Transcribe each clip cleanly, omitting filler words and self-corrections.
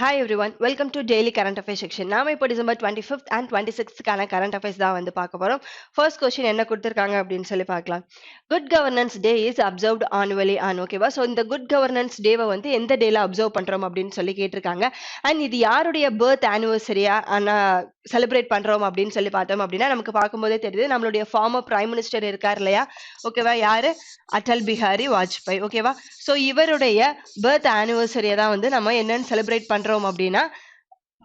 Hi everyone, welcome to Daily Current Affairs section. நாம இப்போ December 25th and 26th current affairs தான் வந்து பார்க்க போறோம். First question என்ன கொடுத்திருக்காங்க அப்படின்னு சொல்லி பார்க்கலாம். Good governance day is observed annually on ஓகேவா? ஸோ இந்த குட் கவர்னன்ஸ் டேவை வந்து எந்த டேல அப்சர்வ் பண்றோம் அப்படின்னு சொல்லி கேட்டிருக்காங்க. அண்ட் இது யாருடைய பர்த் ஆனிவர்சரியா செலிப்ரேட் பண்றோம் அப்படின்னு சொல்லி பார்த்தோம் அப்படின்னா நமக்கு பார்க்கும்போதே தெரியுது நம்மளுடைய ஃபார்மர் பிரைம் மினிஸ்டர் இருக்கார் இல்லையா? ஓகேவா? யாரு? அடல் பிஹாரி வாஜ்பாய். ஓகேவா? ஸோ இவருடைய பர்த் ஆனிவர்சரியை தான் வந்து நம்ம என்னன்னு செலிப்ரேட் பண்றோம் அப்படின்னா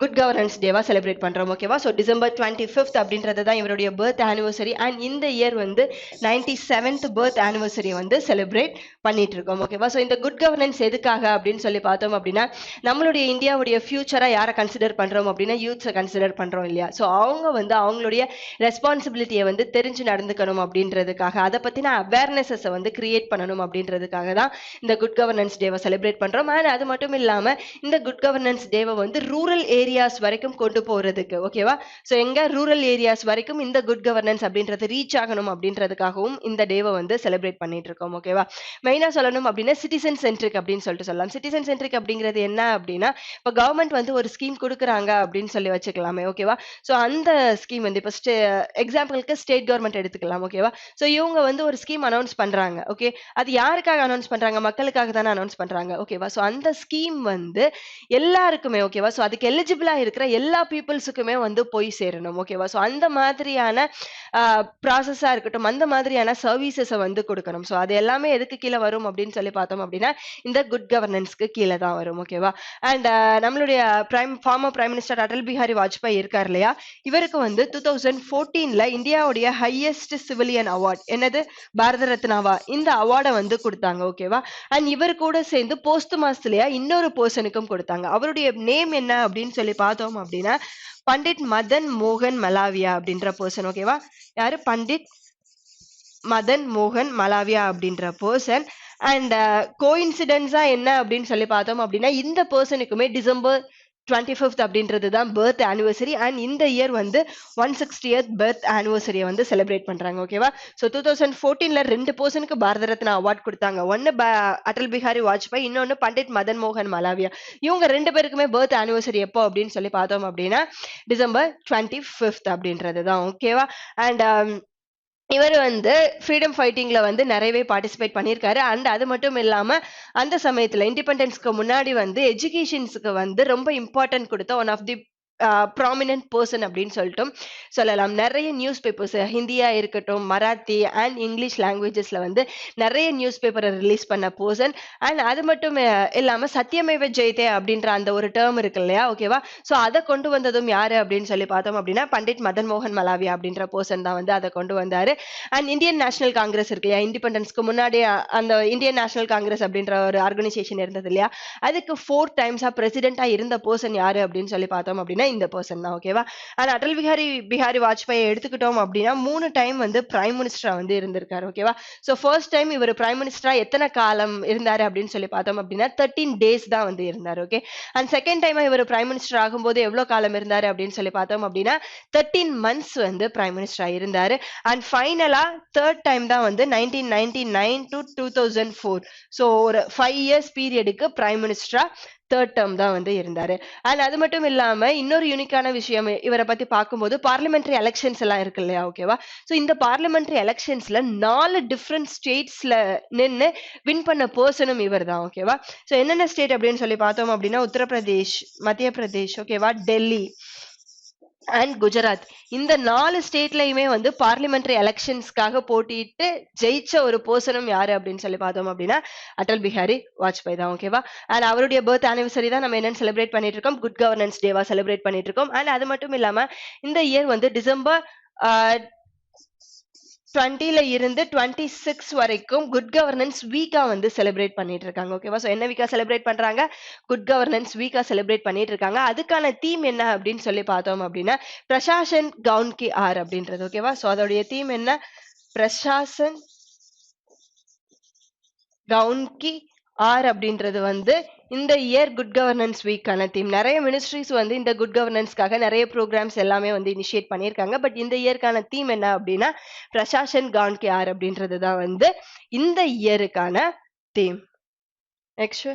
குட் கவர்னன்ஸ் டேவா செலிப்ரேட் பண்றோம். ஓகேவா? ஸோ டிசம்பர் 25th அப்படின்றது தான் இவருடைய பர்த் ஆனிவர்சரி. அண்ட் இந்த இயர் வந்து 97th பர்த் ஆனிவர்சரி வந்து செலிப்ரேட் பண்ணிட்டு இருக்கோம். ஓகேவா? ஸோ இந்த குட் கவர்னன்ஸ் எதுக்காக அப்படின்னு சொல்லி பார்த்தோம் அப்படின்னா நம்மளுடைய இந்தியாவுடைய ஃபியூச்சரா யாரை கன்சிடர் பண்றோம் அப்படின்னா யூத்ஸை கன்சிடர் பண்றோம் இல்லையா? ஸோ அவங்க வந்து அவங்களுடைய ரெஸ்பான்சிபிலிட்டியை வந்து தெரிஞ்சு நடந்துக்கணும் அப்படின்றதுக்காக அதை பத்தின அவேர்னஸை வந்து கிரியேட் பண்ணணும் அப்படின்றதுக்காக தான் இந்த குட் கவர்னன்ஸ் டேவை செலிப்ரேட் பண்றோம். அண்ட் அது மட்டும் இல்லாம இந்த குட் கவர்னன்ஸ் டேவை வந்து ரூரல் ஏரியாஸ் வரைக்கும் கொண்டு போறதுக்கு ஓகேவா? சோ எங்க ரூரல் ஏரியாஸ் வரைக்கும் இந்த குட் கவர்னன்ஸ் அப்படின்றது ரீச் ஆகணும் அப்படின்றதுக்காகவும் இந்த டேவை வந்து செலிப்ரேட் பண்ணிட்டு இருக்கோம். ஓகேவா? மெயினா சொல்லணும் அப்படின்னா சிட்டிசன் சென்ட்ரிக் அப்படின்னு சொல்லிட்டு சொல்லலாம். சிட்டிசன் சென்ட்ரிக் அப்படிங்கிறது என்ன அப்படின்னா இப்ப கவர்மெண்ட் வந்து ஒரு ஸ்கீம் கொடுக்குறாங்க அப்படின்னு சொல்லி வச்சுக்கலாமே. ஓகேவா? சோ அந்த ஸ்கீம் வந்து இப்ப எக்ஸாம்பிளுக்கு ஸ்டேட் கவர்மெண்ட் எடுத்துக்கலாம். ஓகேவா? சோ இவங்க வந்து ஒரு ஸ்கீம் அனௌன்ஸ் பண்றாங்க. ஓகே, அது யாருக்காக அனௌன்ஸ் பண்றாங்க? மக்களுக்காக தானே அனௌன்ஸ் பண்றாங்க. ஓகேவா? சோ அந்த ஸ்கீம் வந்து எல்லாருக்குமே ஓகேவா? சோ அதுக்கு எலிஜிபிளா இருக்கிற எல்லா பீப்புள்ஸுக்குமே வந்து போய் சேரணும். ஓகேவா? சோ அந்த மாதிரியான ப்ராசஸா இருக்கட்டும், அந்த மாதிரியான சர்வீசஸ வந்து கொடுக்கணும். சோ அது எல்லாமே எதுக்கு கீழ வரும் அப்படின்னு சொல்லி பார்த்தோம் அப்படின்னா இந்த குட் கவர்னன்ஸ்க்கு கீழ தான் வரும். ஓகேவா? அண்ட் நம்மளுடைய former prime minister Atal Bihari Vajpayee இருக்கார் இல்லையா? இவருக்கு வந்து 2014ல இந்தியாவுடைய ஹையஸ்ட் சிவிலியன் அவார்ட் என்னது? பாரத ரத்னாவா? இந்த அவார்டை வந்து கொடுத்தாங்க. ஓகேவா? அண்ட் இவர் கூட சேர்ந்து போஸ்ட் மாஸ்லயா இன்னொரு பர்சனுக்கும் கொடுத்தாங்க. அவருடைய நேம் என்ன அப்படின்னு சொல்லி பார்த்தோம் அப்படின்னா பண்டிட் மதன் மோகன் மலாவியா அப்படின்ற பர்சன். ஓகேவா? யாரு? பண்டிட் மதன் மோகன் மலாவியா அப்படின்ற பர்சன். அண்ட் கோஇன்சிடென்ஸா என்ன அப்படின்னு சொல்லி பார்த்தோம் அப்படின்னா இந்த பர்சனுக்குமே டிசம்பர் 25th அப்படின்றது தான் பர்த் ஆனிவர்சரி. அண்ட் இந்த இயர் வந்து 160th பர்த் ஆனிவர்சரியை வந்து செலிப்ரேட் பண்றாங்க. ஓகேவா? ஸோ 2014ல 2 பர்சனுக்கு பாரத ரத்னா அவார்ட் கொடுத்தாங்க. ஒன்னு அடல் பிஹாரி வாஜ்பாய், இன்னொன்னு பண்டிட் மதன் மோகன் மலாவியா. இவங்க 2 பேருக்குமே பர்த் ஆனிவர்சரி எப்போ அப்படின்னு சொல்லி பார்த்தோம் அப்படின்னா டிசம்பர் 25th அப்படின்றது தான். ஓகேவா? அண்ட் இவர் வந்து ஃப்ரீடம் ஃபைட்டிங்ல வந்து நிறையவே பார்ட்டிசிபேட் பண்ணியிருக்காரு. அண்ட் அது மட்டும் இல்லாம அந்த சமயத்துல இண்டிபெண்டன்ஸ்க்கு முன்னாடி வந்து எஜுகேஷன்ஸ்க்கு வந்து ரொம்ப இம்பார்ட்டன்ட் கொடுத்த one of the prominent person அப்படின்னு சொல்லிட்டு சொல்லலாம். நிறைய நியூஸ் பேப்பர்ஸ் ஹிந்தியா இருக்கட்டும், மராத்தி அண்ட் இங்கிலீஷ் லாங்குவேஜஸ்ல வந்து நிறைய நியூஸ் பேப்பரை ரிலீஸ் பண்ண பர்சன். அண்ட் அது மட்டும் இல்லாம சத்தியமேவ ஜெயதே அப்படின்ற அந்த ஒரு டேர்ம் இருக்கு இல்லையா? ஓகேவா? சோ அதை கொண்டு வந்ததும் யாரு அப்படின்னு சொல்லி பார்த்தோம் அப்படின்னா பண்டிட் மதன் மோகன் மலாவியா அப்படின்ற பர்சன் தான் வந்து அதை கொண்டு வந்தாரு. அண்ட் இந்தியன் நேஷனல் காங்கிரஸ் இருக்கு இல்லையா? இண்டிபெண்டன்ஸ்க்கு முன்னாடி அந்த இந்தியன் நேஷனல் காங்கிரஸ் அப்படின்ற ஒரு ஆர்கனைசேஷன் இருந்தது இல்லையா? அதுக்கு 4 டைம்ஸா பிரசிடென்டா இருந்த பர்சன் யாரு அப்படின்னு சொல்லி பார்த்தோம் அப்படின்னா இந்த பர்சன் தான். ஓகேவா? ஆனா அடல் பிஹாரி வாஜ்பாயை எடுத்துக்கிட்டோம் அப்படின்னா 3 டைம் வந்து பிரைம் மினிஸ்டரா வந்து இருந்திருக்காரு. ஓகேவா? சோ ஃபர்ஸ்ட் டைம் இவர் பிரைம் மினிஸ்டரா எத்தனை காலம் இருந்தாரு அப்படின்னு சொல்லி பார்த்தோம் அப்படின்னா 13 டேஸ் தான் வந்து இருந்தாரு. ஓகே. அண்ட் செகண்ட் டைம் இவர் பிரைம் மினிஸ்டர் ஆகும்போது எவ்வளவு காலம் இருந்தாரு அப்படின்னு சொல்லி பார்த்தோம் அப்படின்னா 13 மந்த்ஸ் வந்து பிரைம் மினிஸ்டரா இருந்தாரு. அண்ட் ஃபைனலா தேர்ட் டைம் தான் வந்து 1999 டு 2004. சோ ஒரு 5 இயர்ஸ் பீரியடுக்கு பிரைம் மினிஸ்டரா தேர்ட் டேர்ம் தான் வந்து இருந்தாரு. அண்ட் அது மட்டும் இல்லாம இன்னொரு யூனிக்கான விஷயம் இவரை பத்தி பார்க்கும்போது பார்லிமெண்டரி எலெக்ஷன்ஸ் எல்லாம் இருக்கு இல்லையா? ஓகேவா? சோ இந்த பார்லிமெண்டரி எலெக்ஷன்ஸ்ல 4 டிஃப்ரெண்ட் ஸ்டேட்ஸ்ல நின்னு வின் பண்ண பர்சனும் இவர் தான். ஓகேவா? சோ என்னென்ன ஸ்டேட் அப்படின்னு சொல்லி பார்த்தோம் அப்படின்னா உத்தரப்பிரதேஷ், மத்திய பிரதேஷ், ஓகேவா, டெல்லி அண்ட் குஜராத். இந்த 4 ஸ்டேட்லயுமே வந்து பார்லிமெண்டரி எலெக்ஷன்ஸ்க்காக போட்டியிட்டு ஜெயிச்ச ஒரு பர்சனும் யாரு அப்படின்னு சொல்லி பார்த்தோம் அப்படின்னா அடல் பிஹாரி வாஜ்பாய் தான். ஓகேவா? அண்ட் அவருடைய பர்த் ஆனிவர்சரி தான் நம்ம என்னன்னு செலிப்ரேட் பண்ணிட்டு இருக்கோம்? குட் கவர்னன்ஸ் டேவா செலிப்ரேட் பண்ணிட்டு இருக்கோம். அண்ட் அது மட்டும் இல்லாம இந்த இயர் வந்து டிசம்பர் 20ல இருந்து 26 வரைக்கும் குட் கவர்னன்ஸ் வீக்கா வந்து செலிப்ரேட் பண்ணிட்டு இருக்காங்க. ஓகேவா? சோ என்ன வீக்கா செலிப்ரேட் பண்றாங்க? குட் கவர்னன்ஸ் வீக்கா செலிப்ரேட் பண்ணிட்டு இருக்காங்க. அதுக்கான தீம் என்ன அப்படின்னு சொல்லி பார்த்தோம் அப்படின்னா பிரசாசன் கவுன் கி ஆர் அப்படின்றது. ஓகேவா? சோ அதோடைய தீம் என்ன? பிரசாசன் கவுன் கி ஆர் அப்படின்றது வந்து இந்த இயர் குட் கவர்னன்ஸ் வீக்கான தீம். நிறைய மினிஸ்ட்ரிஸ் வந்து இந்த குட் கவர்னன்ஸ்க்காக நிறைய ப்ரோக்ராம்ஸ் எல்லாமே வந்து இனிஷியேட் பண்ணியிருக்காங்க. பட் இந்த இயர்க்கான தீம் என்ன அப்படின்னா பிரசாசன் கவுன் கி ஆர் அப்படின்றது தான் வந்து இந்த இயருக்கான theme. Next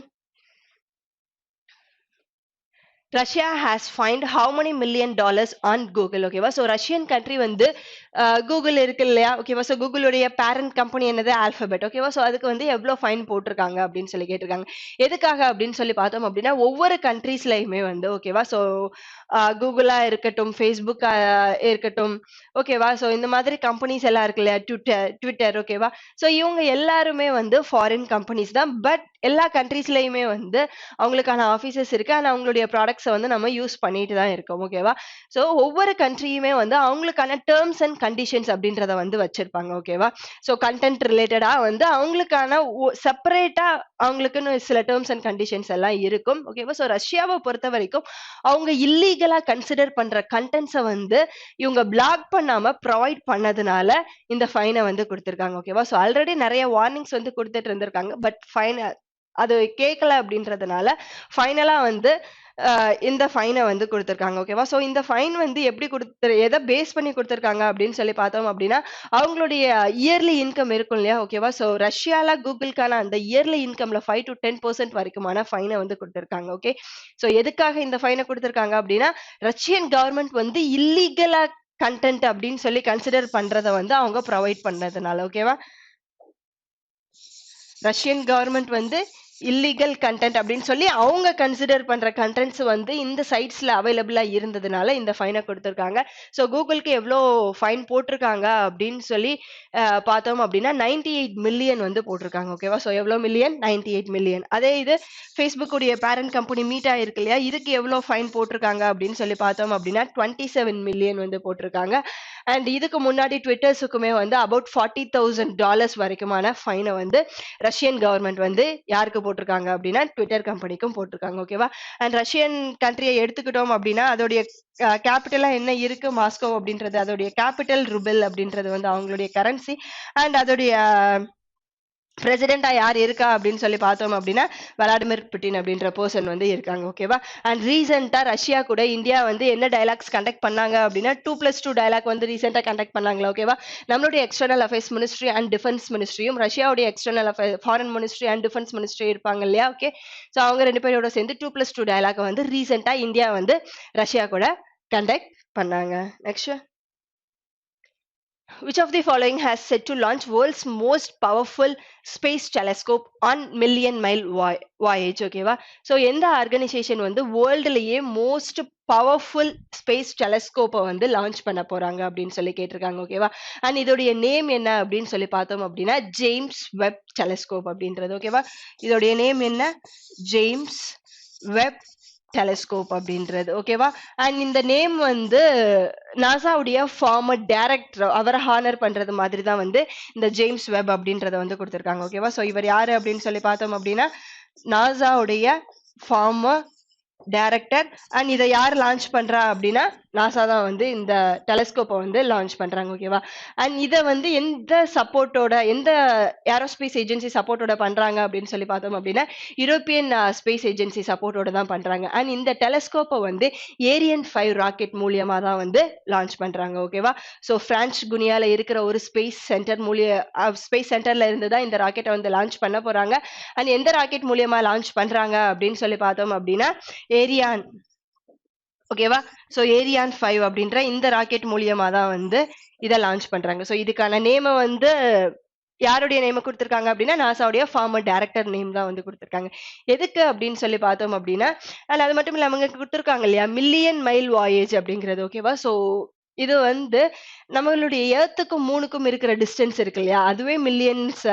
Russia has find how many million dollars on Google. ஓகேவா? ஸோ ரஷ்யன் கண்ட்ரி வந்து கூகுள் இருக்கு இல்லையா? ஓகேவா? ஸோ கூகுளுடைய பேரண்ட் கம்பெனி என்னது? ஆல்பபெட். ஓகேவா? ஸோ அதுக்கு வந்து எவ்வளோ ஃபைன் போட்டிருக்காங்க அப்படின்னு சொல்லி கேட்டிருக்காங்க. எதுக்காக அப்படின்னு சொல்லி பார்த்தோம் அப்படின்னா, ஒவ்வொரு கண்ட்ரீஸ்லயுமே வந்து ஓகேவா? ஸோ கூகுளா இருக்கட்டும், ஃபேஸ்புக் இருக்கட்டும், ஓகேவா? ஸோ இந்த மாதிரி கம்பெனிஸ் எல்லாம் இருக்கு இல்லையா? ட்விட்டர் ஓகேவா? ஸோ இவங்க எல்லாருமே வந்து ஃபாரின் கம்பெனிஸ் தான். பட் எல்லா கண்ட்ரீஸ்லயுமே வந்து அவங்களுக்கான ஆஃபீஸஸ் இருக்கு. ஆனா அவங்களுடைய ப்ராடக்ட்ஸ வந்து நம்ம யூஸ் பண்ணிட்டு தான் இருக்கோம். ஓகேவா? ஸோ ஒவ்வொரு கண்ட்ரியுமே வந்து அவங்களுக்கான டெர்ம்ஸ் அண்ட் கண்டிஷன்ஸ் அப்படின்றத வந்து வச்சிருப்பாங்க. ஓகேவா? ஸோ கன்டென்ட் ரிலேட்டடா வந்து அவங்களுக்கான செப்பரேட்டா அவங்களுக்குன்னு சில டெர்ம்ஸ் அண்ட் கண்டிஷன்ஸ் எல்லாம் இருக்கும். ஓகேவா? ஸோ ரஷ்யாவ பொறுத்தவரைக்கும் அவங்க இல்லீகலா கன்சிடர் பண்ற கன்டென்ட்ஸ வந்து இவங்க பிளாக் பண்ணாம ப்ரொவைட் பண்ணதுனால இந்த ஃபைன வந்து குடுத்திருக்காங்க. ஓகேவா? ஸோ ஆல்ரெடி நெறைய வார்னிங்ஸ் வந்து குடுத்துட்டு இருந்திருக்காங்க. பட் ஃபைன் அது கேட்கல அப்படின்றதுனால ஃபைனலா வந்து இந்த ஃபைன வந்து குடுத்திருக்காங்க. ஓகேவா? ஸோ இந்த ஃபைன் வந்து எப்படி எத பேஸ் பண்ணி குடுத்திருக்காங்க அப்படின்னு சொல்லி பார்த்தோம் அப்படின்னா, அவங்களுடைய இயர்லி இன்கம் இருக்கும் இல்லையா? ஓகேவா? ஸோ ரஷ்யால கூகுள்க்கான அந்த இயர்லி இன்கம்ல 5-10% வரைக்குமான ஃபைன வந்து குடுத்திருக்காங்க. ஓகே. ஸோ எதுக்காக இந்த ஃபைன குடுத்திருக்காங்க அப்படின்னா, ரஷ்யன் கவர்ன்மெண்ட் வந்து இல்லீகலா கன்டென்ட் அப்படின்னு சொல்லி கன்சிடர் பண்றத வந்து அவங்க ப்ரொவைட் பண்ணதுனால. ஓகேவா? ரஷ்யன் கவர்மெண்ட் வந்து இல்லீகல் கன்டென்ட் அப்படின்னு சொல்லி அவங்க கன்சிடர் பண்ற கன்டென்ட்ஸ் வந்து இந்த சைட்ஸ்ல அவைலபிளா இருந்ததுனால இந்த ஃபைனை கொடுத்திருக்காங்க. ஸோ கூகுளுக்கு எவ்வளோ ஃபைன் போட்டிருக்காங்க அப்படின்னு சொல்லி பார்த்தோம் அப்படின்னா 98 மில்லியன் வந்து போட்டிருக்காங்க. ஓகேவா? ஸோ எவ்வளோ மில்லியன்? 98 மில்லியன். அதே இது ஃபேஸ்புக் உடைய பேரண்ட் கம்பெனி மீட்டா இருக்கு இல்லையா? இதுக்கு எவ்வளோ ஃபைன் போட்டிருக்காங்க அப்படின்னு சொல்லி பார்த்தோம் அப்படின்னா 27 மில்லியன் வந்து போட்டிருக்காங்க. அண்ட் இதுக்கு முன்னாடி ட்விட்டர்ஸுக்குமே வந்து அபவுட் $40,000 வரைக்குமான ஃபைனை வந்து ரஷ்யன் கவர்மெண்ட் வந்து யாருக்கு போட்டிருக்காங்க அப்படின்னா ட்விட்டர் கம்பெனிக்கும் போட்டிருக்காங்க. ஓகேவா? அண்ட் ரஷ்யன் கண்ட்ரியை எடுத்துக்கிட்டோம் அப்படின்னா அதோடைய கேபிட்டலா என்ன இருக்கு? மாஸ்கோ அப்படின்றது அதோடைய கேபிட்டல் ருபெல் அப்படின்றது வந்து அவங்களுடைய கரன்சி. அண்ட் அதோடைய பிரசிடென்டா யார் இருக்கா அப்படின்னு சொல்லி பார்த்தோம் அப்படின்னா விளாடிமிர் புட்டின் அப்படின்ற பர்சன் வந்து இருக்காங்க. ஓகேவா? அண்ட் ரீசெண்டா ரஷ்யா கூட இந்தியா வந்து என்ன டைலாக்ஸ் கண்டக்ட் பண்ணாங்க அப்படின்னா 2+2 டைலாக் வந்து ரீசெண்டா கண்டக்ட் பண்ணாங்களா? ஓகேவா? நம்மளுடைய external affairs ministry and defence மினிஸ்ட்ரியும் ரஷ்யாவுடைய external foreign ministry and defence ministry இருப்பாங்க இல்லையா? ஓகே. ஸோ அவங்க 2 பேரோட சேர்ந்து 2+2 டைலாக் வந்து ரீசெண்டா இந்தியா வந்து ரஷ்யா கூட கண்டக்ட் பண்ணாங்க. Next, which of the following has set to launch world's most powerful space telescope on million mile voyage? ஓகேவா? ஸோ எந்த ஆர்கனைசேஷன் வந்து வேர்ல்டுலயே மோஸ்ட் பவர்ஃபுல் ஸ்பேஸ் டெலஸ்கோப்பை வந்து லான்ச் பண்ண போறாங்க அப்படின்னு சொல்லி கேட்டிருக்காங்க. ஓகேவா? அண்ட் இதோடைய நேம் என்ன அப்படின்னு சொல்லி பார்த்தோம் அப்படின்னா ஜேம்ஸ் வெப் டெலஸ்கோப் அப்படின்றது. ஓகேவா? இதோடைய நேம் என்ன? ஜேம்ஸ் வெப் டெலஸ்கோப் அப்படின்றது. ஓகேவா? அண்ட் இந்த நேம் வந்து நாசாவுடைய ஃபார்மர் டைரக்டர் அவரை ஹானர் பண்றது மாதிரி தான் வந்து இந்த ஜேம்ஸ் வெப் அப்படின்றத வந்து கொடுத்திருக்காங்க. ஓகேவா? ஸோ இவர் யாரு அப்படின்னு சொல்லி பார்த்தோம் அப்படின்னா நாசாவுடைய ஃபார்மர் டைரக்டர். அண்ட் இதை யார் லான்ச் பண்றா அப்படின்னா நாசா தான் வந்து இந்த டெலஸ்கோப்பை வந்து லான்ச் பண்றாங்க. ஓகேவா? அண்ட் இதை வந்து எந்த சப்போர்ட்டோட எந்த ஏரோஸ்பேஸ் ஏஜென்சி சப்போர்ட்டோட பண்றாங்க அப்படின்னு சொல்லி பார்த்தோம் அப்படின்னா யூரோப்பியன் ஸ்பேஸ் ஏஜென்சி சப்போர்ட்டோட தான் பண்றாங்க. அண்ட் இந்த டெலஸ்கோப்பை வந்து ஏரியன் 5 ராக்கெட் மூலியமா தான் வந்து லான்ச் பண்றாங்க. ஓகேவா? ஸோ பிரான்ச் குனியால இருக்கிற ஒரு ஸ்பேஸ் சென்டர்ல இருந்து தான் இந்த ராக்கெட்டை வந்து லான்ச் பண்ண போறாங்க. அண்ட் எந்த ராக்கெட் மூலியமா லான்ச் பண்றாங்க அப்படின்னு சொல்லி பார்த்தோம் அப்படின்னா ஏரியான். ஓகேவா? ஸோ ஏரியான் 5 அப்படின்ற இந்த ராக்கெட் மூலியமா தான் வந்து இதை லான்ச் பண்றாங்க. ஸோ இதுக்கான நேம வந்து யாருடைய நேம கொடுத்திருக்காங்க அப்படின்னா நாசாவுடைய ஃபார்மர் டைரக்டர் நேம் தான் வந்து கொடுத்திருக்காங்க. எதுக்கு அப்படின்னு சொல்லி பார்த்தோம் அப்படின்னா அண்ட் அது மட்டும் இல்லாம அவங்க கொடுத்திருக்காங்க இல்லையா மில்லியன் மைல் வாயேஜ் அப்படிங்கிறது. ஓகேவா? ஸோ இது வந்து நம்மளுடைய எர்த்துக்கும் மூணுக்கும் இருக்கிற டிஸ்டன்ஸ் இருக்கு இல்லையா? அதுவே மில்லியன்ஸ்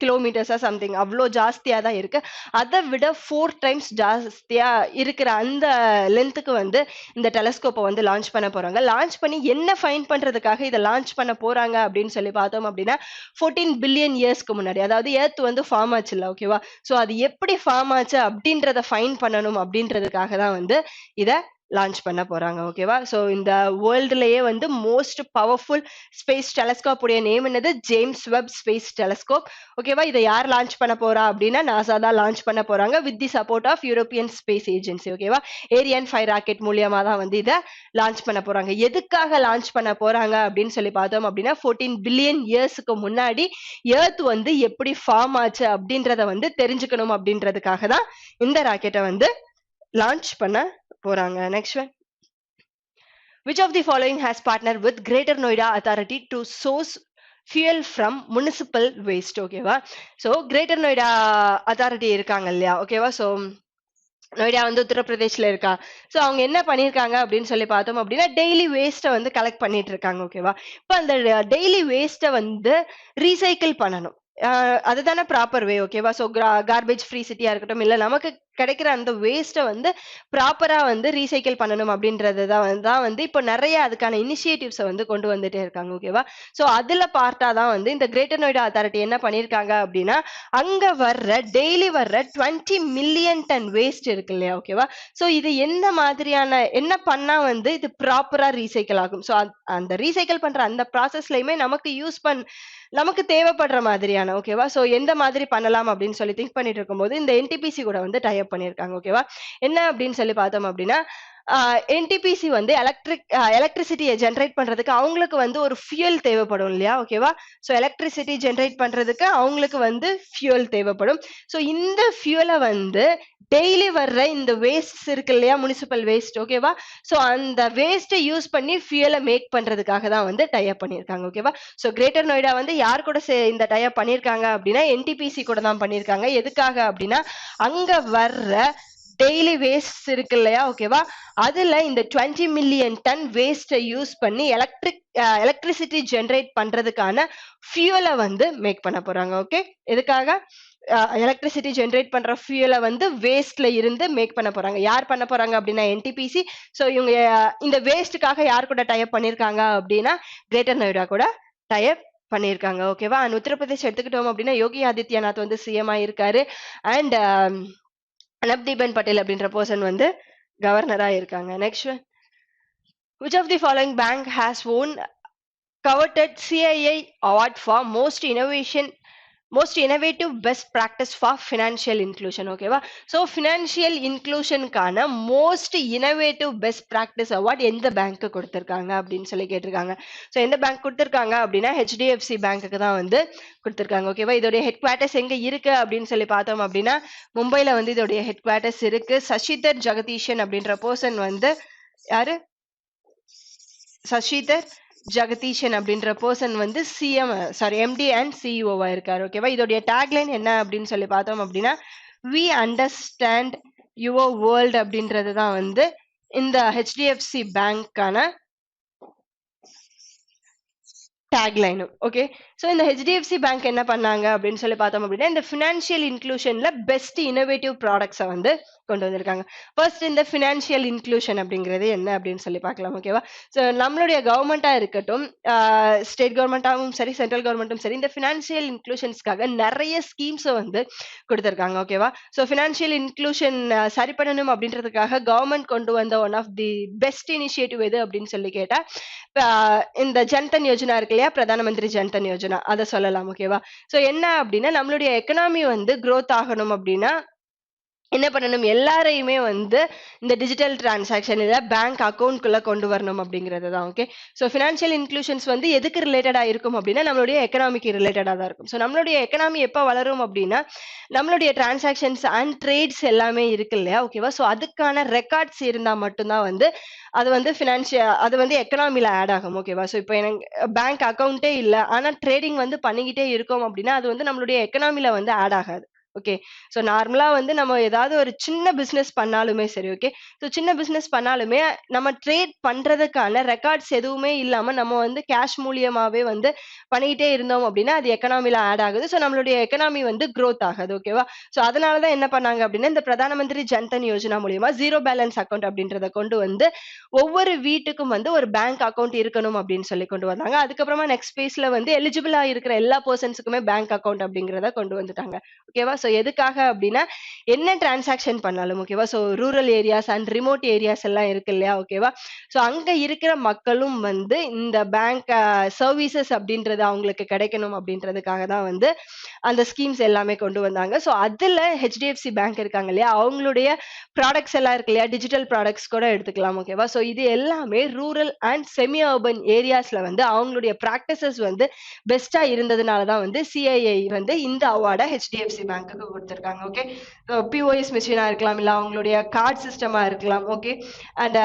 கிலோமீட்டர்ஸா சம்திங் அவ்வளோ ஜாஸ்தியா தான் இருக்கு. அதை விட 4 டைம்ஸ் ஜாஸ்தியா இருக்கிற அந்த லென்த்துக்கு வந்து இந்த டெலஸ்கோப்பை வந்து லான்ச் பண்ண போறாங்க. லான்ச் பண்ணி என்ன ஃபைண்ட் பண்றதுக்காக இதை லான்ச் பண்ண போறாங்க அப்படின்னு சொல்லி பார்த்தோம் அப்படின்னா 14 பில்லியன் இயர்ஸ்க்கு முன்னாடி அதாவது எர்த் வந்து ஃபார்ம் ஆச்சு இல்ல? ஓகேவா? ஸோ அது எப்படி ஃபார்ம் ஆச்சு அப்படின்றத ஃபைண்ட் பண்ணணும் அப்படின்றதுக்காக தான் வந்து இதை லான்ச் பண்ண போறாங்க. ஓகேவா? ஸோ இந்த வேர்ல்டுலயே வந்து மோஸ்ட் பவர்ஃபுல் ஸ்பேஸ் டெலஸ்கோப் உடைய நேம் என்னது? James web space telescope. ஓகேவா? இதை யார் லான்ச் பண்ண போறா அப்படின்னா நாசா தான் லான்ச் பண்ண போறாங்க with the support of European Space Agency. ஓகேவா? ஏரியன் 5 ராக்கெட் மூலியமா தான் வந்து இதை லான்ச் பண்ண போறாங்க. எதுக்காக லான்ச் பண்ண போறாங்க அப்படின்னு சொல்லி பார்த்தோம் அப்படின்னா 14 பில்லியன் இயர்ஸ்க்கு முன்னாடி எர்த் வந்து எப்படி ஃபார்ம் ஆச்சு அப்படின்றத வந்து தெரிஞ்சுக்கணும் அப்படின்றதுக்காக தான் இந்த ராக்கெட்டை வந்து லான்ச் பண்ண போறாங்க. Next one. Which of the following has partnered with Greater Noida Authority to source fuel from municipal waste? ஓகேவா? ஸோ கிரேட்டர் நொய்டா அத்தாரிட்டி இருக்காங்க இல்லையா? ஓகேவா? ஸோ நொய்டா வந்து உத்தரப்பிரதேஷ்ல இருக்கா. ஸோ அவங்க என்ன பண்ணியிருக்காங்க அப்படின்னு சொல்லி பார்த்தோம் அப்படின்னா, டெய்லி வேஸ்ட்டை வந்து கலெக்ட் பண்ணிட்டு இருக்காங்க. ஓகேவா? இப்போ அந்த டெய்லி வேஸ்ட்டை வந்து ரீசைக்கிள் பண்ணணும். அதுதானே ப்ராப்பர் வே. ஓகேவா? ஸோ கார்பேஜ் ஃப்ரீ சிட்டியா இருக்கட்டும், இல்ல நமக்கு கிடைக்கிற அந்த வேஸ்ட்டை வந்து ப்ராப்பரா வந்து ரீசைக்கிள் பண்ணணும் அப்படின்றது தான் வந்து இப்போ நிறைய அதுக்கான இனிஷியேட்டிவ்ஸை வந்து கொண்டு வந்துட்டே இருக்காங்க. ஓகேவா? ஸோ அதுல பார்த்தா தான் வந்து இந்த கிரேட்டர் நொய்டா அத்தாரிட்டி என்ன பண்ணியிருக்காங்க அப்படின்னா, அங்க டெய்லி வர்ற 20 மில்லியன் டன் வேஸ்ட் இருக்கு இல்லையா? ஓகேவா? ஸோ இது என்ன பண்ணா வந்து இது ப்ராப்பரா ரீசைக்கிள் ஆகும். ஸோ அந்த ரீசைக்கிள் பண்ற அந்த ப்ராசஸ்லயுமே நமக்கு தேவைப்படுற மாதிரியான, ஓகேவா? ஸோ எந்த மாதிரி பண்ணலாம் அப்படின்னு சொல்லி திங்க் பண்ணிட்டு இருக்கும்போது இந்த என்டிபிசி கூட வந்து டை அப் பண்ணியிருக்காங்க. ஓகேவா? என்ன அப்படின்னு சொல்லி பார்த்தோம் அப்படின்னா, என்டிபிசி வந்து எலக்ட்ரிசிட்டிய ஜெனரேட் பண்றதுக்கு அவங்களுக்கு வந்து ஒரு ஃபியூயல் தேவைப்படும் இல்லையா? ஓகேவா? ஸோ எலக்ட்ரிசிட்டி ஜெனரேட் பண்றதுக்கு அவங்களுக்கு வந்து ஃபியூயல் தேவைப்படும். ஸோ இந்த ஃபியூயல வந்து டெய்லி வர்ற இந்த வேஸ்ட்ஸ் இருக்கு இல்லையா? Municipal waste. ஓகேவா? ஸோ அந்த வேஸ்ட்டை யூஸ் பண்ணி ஃபியூயலை மேக் பண்றதுக்காக தான் வந்து டை அப் பண்ணியிருக்காங்க. ஓகேவா? ஸோ கிரேட்டர் நொய்டா வந்து யார் கூட இந்த டை அப் பண்ணியிருக்காங்க அப்படின்னா, என்டிபிசி கூட தான் பண்ணியிருக்காங்க. எதுக்காக அப்படின்னா, அங்க வர்ற டெய்லி வேஸ்ட் இருக்கு இல்லையா? ஓகேவா? அதுல இந்த 20 மில்லியன் டன் வேஸ்ட்டை யூஸ் பண்ணி எலக்ட்ரிசிட்டி ஜெனரேட் பண்றதுக்கான ஃபியூயலை வந்து மேக் பண்ண போறாங்க. ஓகே? எதுக்காக? எலக்ட்ரிசிட்டி ஜெனரேட் பண்ற ஃபியூயலை வந்து வேஸ்ட்ல இருந்து மேக் பண்ண போறாங்க. யார் பண்ண போறாங்க அப்படின்னா என்டிபிசி. ஸோ இவங்க இந்த வேஸ்ட்டுக்காக யார் கூட டை அப் பண்ணியிருக்காங்க அப்படின்னா, கிரேட்டர் நொய்டா கூட டை அப் பண்ணியிருக்காங்க. ஓகேவா? அண்ட் உத்தரப்பிரதேஷ் எடுத்துக்கிட்டோம் அப்படின்னா, யோகி ஆதித்யநாத் வந்து சிஎம் இருக்காரு. அண்ட் நப்தீபன் பட்டேல் அப்படின்ற பர்சன் வந்து கவர்னரா இருக்காங்க. Next one. Which of the following bank has won coveted CII award for most innovative best practice for financial inclusion? ஓகேவா? ஸோ ஃபினான்ஷியல் இன்க்ளூஷனுக்கான most innovative best practice award எந்த பேங்க்கு கொடுத்துருக்காங்க அப்படின்னு சொல்லி கேட்டிருக்காங்க. ஸோ எந்த பேங்க் கொடுத்துருக்காங்க அப்படின்னா, ஹெச்டிஎஃப்சி பேங்க்குக்கு தான் வந்து கொடுத்துருக்காங்க. ஓகேவா? இதோடைய ஹெட் குவார்ட்டர்ஸ் எங்க இருக்கு அப்படின்னு சொல்லி பார்த்தோம் அப்படின்னா, மும்பைல வந்து இதோடைய ஹெட் குவார்ட்டர்ஸ் இருக்கு. சசிதர் ஜெகதீஷன் அப்படின்ற பர்சன் வந்து யாரு? சசிதர் ஜெகதீஷன் அப்படின்ற பர்சன் வந்து எம்டி அண்ட் சிஇஓவா இருக்காரு. ஓகேவா? இதோடைய டேக்லைன் என்ன அப்படின்னு சொல்லி பார்த்தோம் அப்படின்னா, வி அண்டர்ஸ்டாண்ட் யுவர் வேர்ல்ட் அப்படின்றது தான் வந்து இந்த ஹெச்டிஎஃப்சி பேங்க்கான டேக்லைனும். ஓகே? ஸோ இந்த ஹெச்டிஎஃப்சி பேங்க் என்ன பண்ணாங்க அப்படின்னு சொல்லி பார்த்தோம் அப்படின்னா, இந்த ஃபினான்ஷியல் இன்க்ளூஷன்ல பெஸ்ட் இனோவேட்டிவ் ப்ராடக்ட்ஸை வந்து கொண்டு வந்திருக்காங்க. ஃபர்ஸ்ட் இந்த ஃபினான்ஷியல் இன்க்ளூஷன் அப்படிங்கிறது என்ன அப்படின்னு சொல்லி பார்க்கலாம். ஓகேவா? ஸோ நம்மளுடைய கவர்மெண்டா இருக்கட்டும், ஸ்டேட் கவர்மெண்டாவும் சரி, சென்ட்ரல் கவர்மெண்ட்டும் சரி, இந்த ஃபினான்ஷியல் இன்க்ளூஷன்ஸ்க்காக நிறைய ஸ்கீம்ஸை வந்து கொடுத்துருக்காங்க. ஓகேவா? ஸோ ஃபினான்ஷியல் இன்க்ளூஷன் சரி பண்ணணும் அப்படின்றதுக்காக கவர்மெண்ட் கொண்டு வந்த one of the best initiative எது அப்படின்னு சொல்லி கேட்டா, இந்த ஜன்தன் யோஜனா இருக்கு இல்லையா? பிரதான மந்திரி ஜன்தன் யோஜனா, அதை சொல்லலாம். ஓகேவா? ஸோ என்ன அப்படின்னா, நம்மளுடைய எக்கனாமி வந்து growth ஆகணும் அப்படின்னா என்ன பண்ணணும்? எல்லாரையுமே வந்து இந்த டிஜிட்டல் டிரான்சாக்ஷன் இல்ல பேங்க் அக்கவுண்ட்குள்ள கொண்டு வரணும் அப்படிங்கிறது தான். ஓகே? ஸோ ஃபினான்ஷியல் இன்க்ளூஷன்ஸ் வந்து எதுக்கு ரிலேட்டடா இருக்கும் அப்படின்னா, நம்மளுடைய எக்கனாமிக்கு ரிலேட்டடா தான் இருக்கும். ஸோ நம்மளுடைய எக்கனாமி எப்போ வளரும் அப்படின்னா, நம்மளுடைய டிரான்சாக்ஷன்ஸ் அண்ட் ட்ரேட்ஸ் எல்லாமே இருக்கு இல்லையா? ஓகேவா? ஸோ அதுக்கான ரெக்கார்ட்ஸ் இருந்தா மட்டும்தான் வந்து அது வந்து அது வந்து எக்கனாமில ஆட் ஆகும். ஓகேவா? ஸோ இப்போ எனக்கு பேங்க் அக்கவுண்டே இல்ல, ஆனா ட்ரேடிங் வந்து பண்ணிக்கிட்டே இருக்கோம் அப்படின்னா, அது வந்து நம்மளுடைய எக்கனாமில வந்து ஆட் ஆகாது. ஓகே? ஸோ நார்மலா வந்து நம்ம ஏதாவது ஒரு சின்ன பிசினஸ் பண்ணாலுமே சரி. ஓகே? ஸோ சின்ன பிசினஸ் பண்ணாலுமே நம்ம ட்ரேட் பண்றதுக்கான ரெக்கார்ட்ஸ் எதுவுமே இல்லாம நம்ம வந்து கேஷ் மூலியமாவே வந்து பண்ணிக்கிட்டே இருந்தோம் அப்படின்னா, அது எக்கனாமில ஆட் ஆகுது. ஸோ நம்மளுடைய எக்கனாமி வந்து growth ஆகாது. ஓகேவா? ஸோ அதனால தான் என்ன பண்ணாங்க அப்படின்னா, இந்த பிரதான மந்திரி ஜன்தன் யோஜனா மூலியமா ஜீரோ பேலன்ஸ் அக்கவுண்ட் அப்படின்றத கொண்டு வந்து ஒவ்வொரு வீட்டுக்கும் வந்து ஒரு பேங்க் அக்கவுண்ட் இருக்கணும் அப்படின்னு சொல்லி கொண்டு வந்தாங்க. அதுக்கப்புறமா நெக்ஸ்ட் பேஸ்ல வந்து எலிஜிபிளா இருக்கிற எல்லா பெர்சன்ஸ்க்குமே பேங்க் அக்கவுண்ட் அப்படிங்கிறத கொண்டு வந்துட்டாங்க. ஓகேவா? ஸோ எதுக்காக அப்படின்னா, என்ன டிரான்சாக்ஷன் பண்ணாலும் ஓகேவா? So rural areas and remote areas எல்லாம் இருக்கு இல்லையா? ஓகேவா? ஸோ அங்க இருக்கிற மக்களும் வந்து இந்த பேங்க் சர்வீசஸ் அப்படின்றது அவங்களுக்கு கிடைக்கணும் அப்படின்றதுக்காக தான் வந்து அந்த ஸ்கீம்ஸ் எல்லாமே கொண்டு வந்தாங்க. ஸோ அதுல ஹெச்டிஎஃப்சி பேங்க் இருக்காங்க இல்லையா? அவங்களுடைய ப்ராடக்ட்ஸ் எல்லாம் இருக்கு இல்லையா? டிஜிட்டல் ப்ராடக்ட்ஸ் கூட எடுத்துக்கலாம். ஓகேவா? ஸோ இது எல்லாமே ரூரல் அண்ட் செமி அர்பன் ஏரியாஸ்ல வந்து அவங்களுடைய பிராக்டிசஸ் வந்து பெஸ்டா இருந்ததுனால தான் வந்து சிஐஐ வந்து இந்த அவார்டை ஹெச்டிஎஃப்சி பேங்க் பண்றதுக்கு கொடுத்திருக்காங்க. ஓகே, பிஓஎஸ் மிஷினா இருக்கலாம், இல்ல அவங்களுடைய கார்டு சிஸ்டமா இருக்கலாம். ஓகே, அண்ட்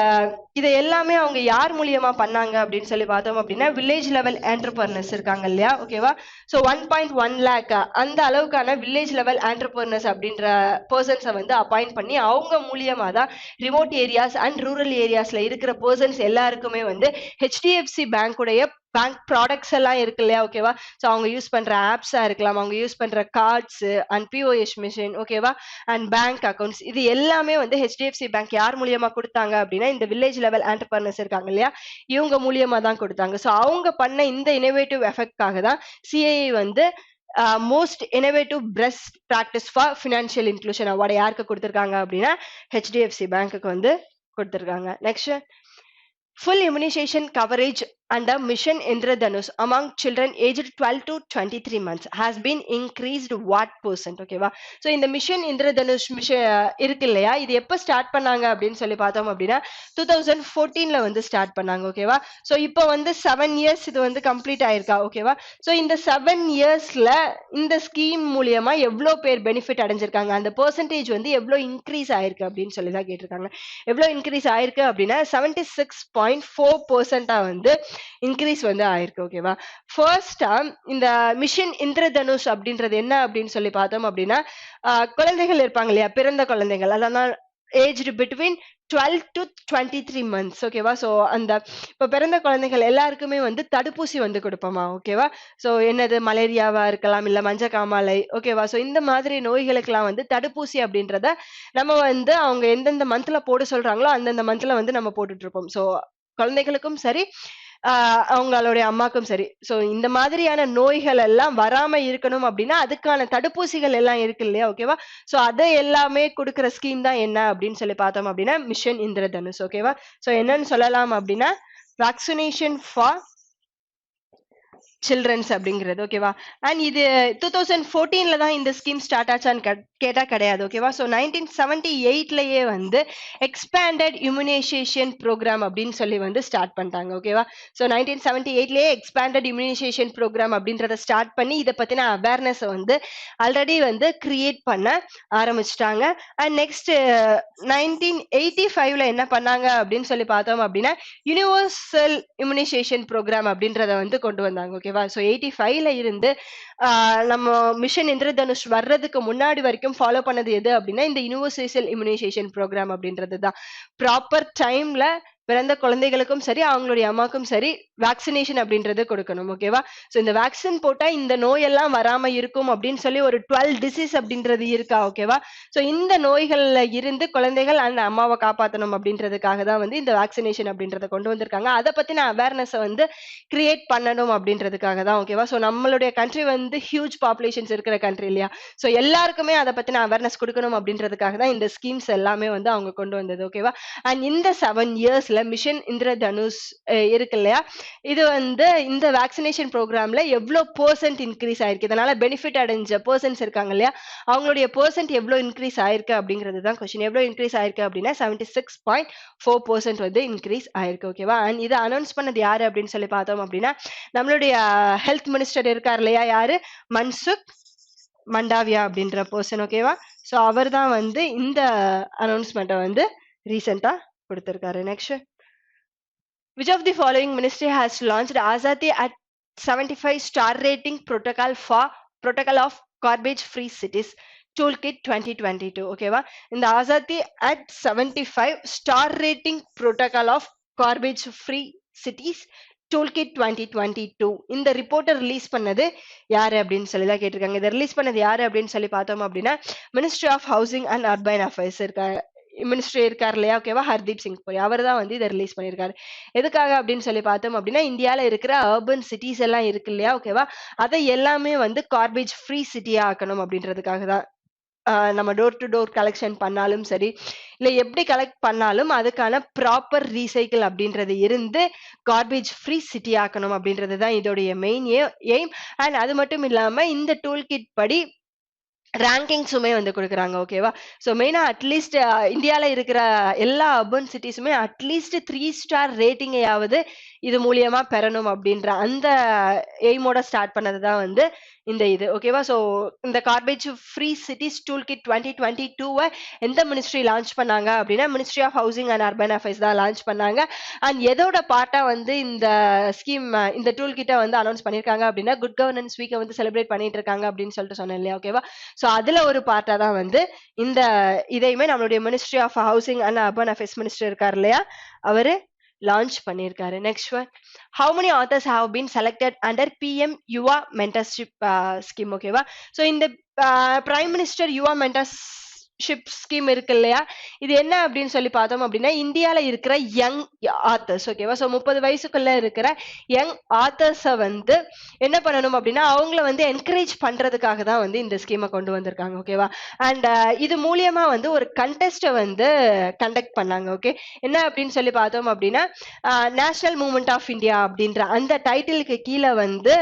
இதை எல்லாமே அவங்க யார் மூலியமா பண்ணாங்க அப்படின்னு சொல்லி பார்த்தோம் அப்படின்னா வில்லேஜ் லெவல் என்டர்பிரனர்ஸ் இருக்காங்க இல்லையா? ஓகேவா? ஸோ 1.1 லேக் அந்த அளவுக்கான வில்லேஜ் லெவல் என்டர்பிரனர்ஸ் அப்படின்ற பர்சன்ஸை வந்து அப்பாயிண்ட் பண்ணி அவங்க மூலியமா தான் ரிமோட் ஏரியாஸ் அண்ட் ரூரல் ஏரியாஸ்ல இருக்கிற பர்சன்ஸ் எல்லாருக்குமே வந்து ஹெச்டிஎஃப்சி பேங்க்குடைய பேங்க் ப்ராடக்ட்ஸ் எல்லாம் இருக்கு இல்லையா? ஓகேவா? ஸோ அவங்க யூஸ் பண்ற ஆப்ஸா இருக்கலாம், அவங்க யூஸ் பண்ற கார்ட்ஸ் அண்ட் பிஓஎஸ் மிஷின், ஓகேவா, அண்ட் பேங்க் அக்கௌண்ட்ஸ், இது எல்லாமே வந்து ஹெச்டிஎஃப்சி பேங்க் யார் மூலியமா கொடுத்தாங்க அப்படின்னா இந்த வில்லேஜ் லெவல் என்டர்பிரனர்ஸ் இருக்காங்க இல்லையா, இவங்க மூலியமா தான் கொடுத்தாங்க. ஸோ அவங்க பண்ண இந்த இனோவேட்டிவ் எஃபெக்ட்காக தான் சிஐஏ வந்து most innovative best practice for financial inclusion award யாருக்கு கொடுத்திருக்காங்க அப்படின்னா ஹெச்டிஎஃப்சி பேங்க்குக்கு வந்து கொடுத்திருக்காங்க. Next, full immunization coverage under Mission Indradhanush among children aged 12 to 23 months has been increased what percent? ஓகேவா? ஸோ இந்த மிஷன் இந்திரதனுஷ் மிஷன் இருக்கு இல்லையா, இது எப்போ ஸ்டார்ட் பண்ணாங்க அப்படின்னு சொல்லி பார்த்தோம் அப்படின்னா 2014ல வந்து ஸ்டார்ட் பண்ணாங்க. ஓகேவா? ஸோ இப்போ வந்து 7 இயர்ஸ் இது வந்து கம்ப்ளீட் ஆயிருக்கா? ஓகேவா? ஸோ இந்த 7 இயர்ஸ்ல இந்த ஸ்கீம் மூலியமா எவ்வளோ பேர் பெனிஃபிட் அடைஞ்சிருக்காங்க, அந்த பெர்சன்டேஜ் வந்து எவ்வளோ இன்க்ரீஸ் ஆயிருக்கு அப்படின்னு சொல்லி தான் கேட்டிருக்காங்க. எவ்வளோ இன்க்ரீஸ் ஆயிருக்கு அப்படின்னா 76.4% வந்து இன்க்ரீஸ் வந்து ஆயிருக்கு. ஓகேவா? ஃபர்ஸ்டா இந்த மிஷன் இந்திரதனுஷ் அப்படின்றது என்ன அப்படின்னு சொல்லி பார்த்தோம் அப்படின்னா குழந்தைகள் இருப்பாங்க இல்லையா, பிறந்த குழந்தைகள், அதனால் ஏஜ்டு பிட்வீன் 12 to 23 months. ஓகேவா? ஸோ அந்த இப்போ பிறந்த குழந்தைகள் எல்லாருக்குமே வந்து தடுப்பூசி வந்து கொடுப்போமா? ஓகேவா? ஸோ என்னது மலேரியாவா இருக்கலாம், இல்ல மஞ்சள் காமாலை, ஓகேவா? ஸோ இந்த மாதிரி நோய்களுக்கெல்லாம் வந்து தடுப்பூசி அப்படின்றத நம்ம வந்து அவங்க எந்தெந்த மந்த்ல போட சொல்றாங்களோ அந்தந்த மந்த்ல வந்து நம்ம போட்டுட்டு இருப்போம். ஸோ குழந்தைகளுக்கும் சரி, அவங்களுடைய அம்மாக்கும் சரி. ஸோ இந்த மாதிரியான நோய்கள் எல்லாம் வராம இருக்கணும் அப்படின்னா அதுக்கான தடுப்பூசிகள் எல்லாம் இருக்கு இல்லையா? ஓகேவா? ஸோ அதை எல்லாமே கொடுக்குற ஸ்கீம் தான் என்ன அப்படின்னு சொல்லி பார்த்தோம் அப்படின்னா மிஷன் இந்திரதனுஷ். ஓகேவா? ஸோ என்னன்னு சொல்லலாம் அப்படின்னா வேக்சினேஷன் ஃபார் சில்ட்ரன்ஸ் அப்படிங்கிறது. ஓகேவா? அண்ட் இது 2014ல தான் இந்த ஸ்கீம் ஸ்டார்ட் ஆச்சான்னு கேட்டா கிடையாது. ஓகேவா? ஸோ 1978லயே வந்து எக்ஸ்பேண்டட் இம்யூனைசேஷன் ப்ரோக்ராம் அப்படின்னு சொல்லி வந்து ஸ்டார்ட் பண்ணிட்டாங்க. ஓகேவா? ஸோ 1978லயே எக்ஸ்பேண்டட் இம்யூனைசேஷன் ப்ரோக்ராம் அப்படின்றத ஸ்டார்ட் பண்ணி இதை பத்தின அவேர்னஸ் வந்து ஆல்ரெடி வந்து கிரியேட் பண்ண ஆரம்பிச்சிட்டாங்க. அண்ட் நெக்ஸ்ட் 1985ல என்ன பண்ணாங்க அப்படின்னு சொல்லி பார்த்தோம் அப்படின்னா யூனிவர்சல் இம்யூனைசேஷன் ப்ரோக்ராம் அப்படின்றத வந்து கொண்டு வந்தாங்க. ஓகேவா? ஸோ 85ல இருந்து நம்ம மிஷன் இந்திரதனுஷ் வர்றதுக்கு முன்னாடி வரைக்கும் ஃபாலோ பண்ணது எது அப்படின்னா இந்த யூனிவர்சல் இம்யூனைசேஷன் ப்ரோக்ராம் அப்படின்றது தான். ப்ராப்பர் டைம்ல பிறந்த குழந்தைகளுக்கும் சரி, அவங்களுடைய அம்மாக்கும் சரி வேக்சினேஷன் அப்படின்றது கொடுக்கணும். ஓகேவா? ஸோ இந்த வேக்சின் போட்டா இந்த நோயெல்லாம் வராம இருக்கும் அப்படின்னு சொல்லி ஒரு 12 டிசீஸ் அப்படின்றது இருக்கா? ஓகேவா? ஸோ இந்த நோய்கள்ல இருந்து குழந்தைகள் அண்ட் அம்மாவை காப்பாற்றணும் அப்படின்றதுக்காக தான் வந்து இந்த வேக்சினேஷன் அப்படின்றத கொண்டு வந்திருக்காங்க. அதை பத்தின அவேர்னஸ் வந்து கிரியேட் பண்ணணும் அப்படின்றதுக்காக தான். ஓகேவா? ஸோ நம்மளுடைய கண்ட்ரி வந்து ஹியூஜ் பாப்புலேஷன்ஸ் இருக்கிற கண்ட்ரி இல்லையா? ஸோ எல்லாருக்குமே அதை பத்தின அவேர்னஸ் கொடுக்கணும் அப்படின்றதுக்காக தான் இந்த ஸ்கீம்ஸ் எல்லாமே வந்து அவங்க கொண்டு வந்தது. ஓகேவா? அண்ட் இந்த 7 இயர்ஸ்ல மிஷன் இந்திரதனுஷ் இருக்கு இல்லையா, இது வந்து இந்த வேக்சினேஷன் ப்ரோக்ராம்ல எவ்வளவு பெர்சென்ட் இன்க்ரீஸ் ஆயிருக்கு, இதனால பெனிஃபிட் அடைஞ்ச பர்சன்ஸ் இருக்காங்க இல்லையா, அவங்களுடைய பெர்சென்ட் எவ்வளவு இன்க்ரீஸ் ஆயிருக்கு அப்படிங்கிறது தான் கொஸ்டின். எவ்வளவு இன்க்ரீஸ் ஆயிருக்கு அப்படின்னா 76.4% வந்து இன்க்ரீஸ் ஆயிருக்கு. ஓகேவா? அண்ட் இதை அனௌன்ஸ் பண்ணது யாரு அப்படின்னு சொல்லி பார்த்தோம் அப்படின்னா நம்மளுடைய ஹெல்த் மினிஸ்டர் இருக்கார் இல்லையா, யாரு, மன்சுக் மண்டாவியா அப்படின்ற பர்சன். ஓகேவா? ஸோ அவர் தான் வந்து இந்த அனௌன்ஸ்மெண்ட்டை வந்து ரீசெண்டா கொடுத்திருக்காரு. Next, which of the following ministry has launched Azadi at 75 star rating protocol of garbage free cities toolkit 2022? ஓகேவா? இந்த Azadi at 75 star rating protocol of garbage free cities toolkit 2022 இந்த ரிப்போர்ட்டை ரிலீஸ் பண்ணது யாரு அப்படின்னு சொல்லி தான் கேட்டிருக்காங்க. இதை ரிலீஸ் பண்ணது யாரு அப்படின்னு சொல்லி பார்த்தோம் அப்படின்னா ministry of housing and urban affairs ministry இருக்கார் இல்லையா, ஓகேவா, ஹர்தீப் சிங் புரி, அவர் தான் வந்து இதை ரிலீஸ் பண்ணியிருக்காரு. எதுக்காக அப்படின்னு சொல்லி பார்த்தோம் அப்படின்னா இந்தியாவில் இருக்கிற அர்பன் சிட்டிஸ் எல்லாம் இருக்கு இல்லையா, ஓகேவா, அதை எல்லாமே வந்து கார்பேஜ் ஃப்ரீ சிட்டியா ஆக்கணும் அப்படின்றதுக்காக தான். நம்ம டோர் டு டோர் கலெக்ஷன் பண்ணாலும் சரி, இல்லை எப்படி கலெக்ட் பண்ணாலும் அதுக்கான ப்ராப்பர் ரீசைக்கிள் அப்படின்றது இருந்து கார்பேஜ் ஃப்ரீ சிட்டி ஆக்கணும் அப்படின்றது தான் இதோடைய மெயின் எய்ம். அண்ட் அது மட்டும் இல்லாம இந்த டூல் கிட் படி ரேங்கிங்ஸுமே வந்து கொடுக்குறாங்க. ஓகேவா? ஸோ மெயினாக அட்லீஸ்ட் இந்தியாவில் இருக்கிற எல்லா அர்பன் சிட்டிஸுமே அட்லீஸ்ட் 3 ஸ்டார் ரேட்டிங்கையாவது இது மூலியமா பெறணும் அப்படின்ற அந்த எய்மோட ஸ்டார்ட் பண்ணது தான் வந்து இந்த இது ஓகேவா. ஸோ இந்த garbage free cities tool kit 2022 எந்த மினிஸ்ட்ரி லான்ச் பண்ணாங்க அப்படின்னா ministry of housing and urban affairs தான் லான்ச் பண்ணாங்க. அண்ட் எதோட பார்ட்டா வந்து இந்த ஸ்கீம் இந்த டூல் கிட்ட வந்து அனௌன்ஸ் பண்ணிருக்காங்க அப்படின்னா குட் கவர்னன்ஸ் வீக்கை வந்து செலிப்ரேட் பண்ணிட்டு இருக்காங்க அப்படின்னு சொல்லிட்டு சொன்னேன் இல்லையா ஓகேவா. ஸோ அதுல ஒரு பார்ட்டா தான் வந்து இந்த இதையுமே நம்மளுடைய ministry of housing and urban affairs minister இருக்காரு இல்லையா அவரு லான்ச் பண்ணிருக்காரு. Next one, how many authors have been selected under PM Yuva mentorship scheme ஓகேவா. ஸோ இந்த prime minister Yuva mentorship scheme இருக்கு இல்லையா, இது என்ன அப்படின்னு சொல்லி பார்த்தோம் அப்படின்னா இந்தியால இருக்கிற யங் ஆத்தர்ஸ் ஓகேவா. ஸோ 30 வயசுக்குள்ள இருக்கிற யங் ஆத்தர்ஸை வந்து என்ன பண்ணணும் அப்படின்னா அவங்கள வந்து என்கரேஜ் பண்றதுக்காக தான் வந்து இந்த ஸ்கீமை கொண்டு வந்திருக்காங்க ஓகேவா. அண்ட் இது மூலியமா வந்து ஒரு கண்டெஸ்ட்டை வந்து கண்டக்ட் பண்ணாங்க ஓகே. என்ன அப்படின்னு சொல்லி பார்த்தோம் அப்படின்னா நேஷனல் மூவ்மெண்ட் ஆஃப் இந்தியா அப்படின்ற அந்த டைட்டிலுக்கு கீழே வந்து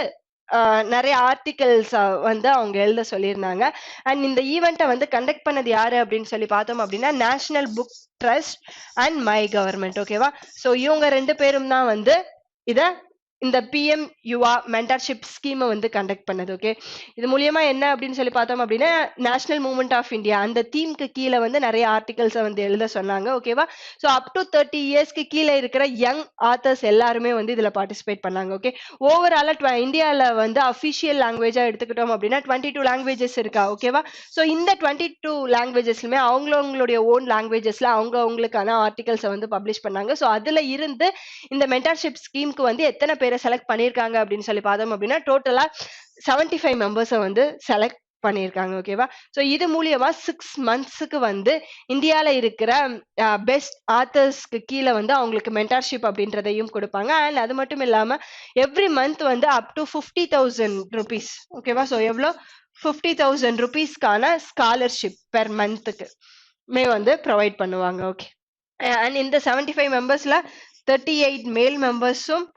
நிறைய ஆர்டிகல்ஸ் வந்து அவங்க எழுத சொல்லியிருந்தாங்க. அண்ட் இந்த ஈவெண்ட்டை வந்து கண்டக்ட் பண்ணது யாரு அப்படின்னு சொல்லி பார்த்தோம் அப்படின்னா national book trust and my government ஓகேவா. ஸோ இவங்க 2 பேரும் தான் வந்து இத இந்த பிஎம் யுவா மென்டர்ஷிப் ஸ்கீமை வந்து கண்டக்ட் பண்ணது ஓகே. இது மூலியமா என்ன அப்படின்னு சொல்லி பார்த்தோம் அப்படின்னா நேஷனல் மூவ்மெண்ட் ஆஃப் இந்தியா அந்த தீம்க்கு கீழே வந்து நிறைய ஆர்டிகல்ஸை வந்து எழுத சொன்னாங்க ஓகேவா. ஸோ அப் டு 30 இயர்ஸ்க்கு கீழே இருக்கிற யங் ஆத்தர்ஸ் எல்லாருமே வந்து இதுல பார்ட்டிசிபேட் பண்ணாங்க ஓகே. ஓவராலா இந்தியாவில் வந்து அஃபிஷியல் லாங்குவேஜா எடுத்துக்கிட்டோம் அப்படின்னா 22 லாங்குவேஜஸ் இருக்கா ஓகேவா. ஸோ இந்த 22 லாங்குவேஜஸ்லுமே அவங்களுடைய ஓன் லாங்குவேஜஸ்ல அவங்களுக்கான ஆர்டிகல்ஸை வந்து பப்ளிஷ் பண்ணாங்க. ஸோ அதுல இருந்து இந்த மென்டர்ஷிப் ஸ்கீமுக்கு வந்து எத்தனை பேரை செலக்ட் பண்ணிருக்காங்க அப்படின்னு சொல்லி பார்த்தோம் அப்படின்னா டோட்டலா 75 மெம்பர்ஸை வந்து செலக்ட் பண்ணிருக்காங்க ஓகேவா. ஸோ இது மூலியமா 6 மந்த்ஸுக்கு வந்து இந்தியால இருக்கிற பெஸ்ட் ஆத்தர்ஸ்க்கு கீழே வந்து அவங்களுக்கு மென்டர்ஷிப் அப்படின்றதையும் கொடுப்பாங்க. அண்ட் அது மட்டும் இல்லாம எவ்ரி மந்த் வந்து அப் டு 50,000 rupees ஓகேவா. ஸோ எவ்வளோ 50,000 rupeesக்கான ஸ்காலர்ஷிப் பெர் மந்த்துக்கு வந்து ப்ரொவைட் பண்ணுவாங்க ஓகே. அண்ட் இந்த 75 மெம்பர்ஸ்ல 38 மேல் மெம்பர்ஸும்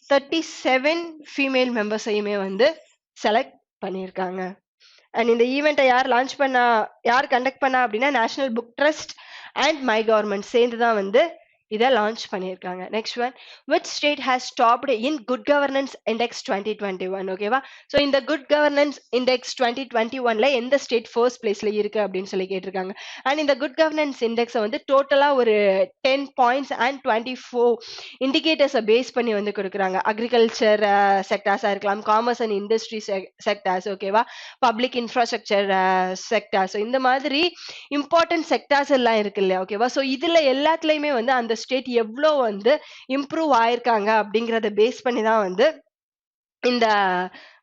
37 ஃபீமேல் மெம்பர்ஸையுமே வந்து செலக்ட் பண்ணியிருக்காங்க. அண்ட் இந்த ஈவெண்ட்டை யார் கண்டக்ட் பண்ணா அப்படின்னா national book trust and my government சேர்ந்து தான் வந்து இதை லான்ச் பண்ணியிருக்காங்க. Next one, which state has topped in good governance index 2021 ஓகேவா. ஸோ இந்த குட் கவர்னன்ஸ் இண்டெக்ஸ் 2021ல எந்த ஸ்டேட் ஃபர்ஸ்ட் பிளேஸ்ல இருக்கு அப்படின்னு சொல்லி கேட்டிருக்காங்க. அண்ட் இந்த குட் கவர்னன்ஸ் இண்டெக்ஸை வந்து டோட்டலா ஒரு 10 பாயிண்ட்ஸ் அண்ட் 24 இண்டிகேட்டர்ஸை பேஸ் பண்ணி வந்து கொடுக்குறாங்க. அக்ரிகல்ச்சர் செக்டார்ஸா இருக்கலாம், காமர்ஸ் அண்ட் இண்டஸ்ட்ரி செக்டார்ஸ் ஓகேவா, பப்ளிக் இன்ஃப்ராஸ்ட்ரக்சர் செக்டார்ஸ், இந்த மாதிரி இம்பார்ட்டன்ட் செக்டார்ஸ் எல்லாம் இருக்கு இல்லையா ஓகேவா. ஸோ இதுல எல்லாத்துலயுமே வந்து அந்த ஸ்டேட் எவ்வளோ வந்து இம்ப்ரூவ் ஆயிருக்காங்க அப்படிங்கறத பேஸ் பண்ணி தான் வந்து இந்த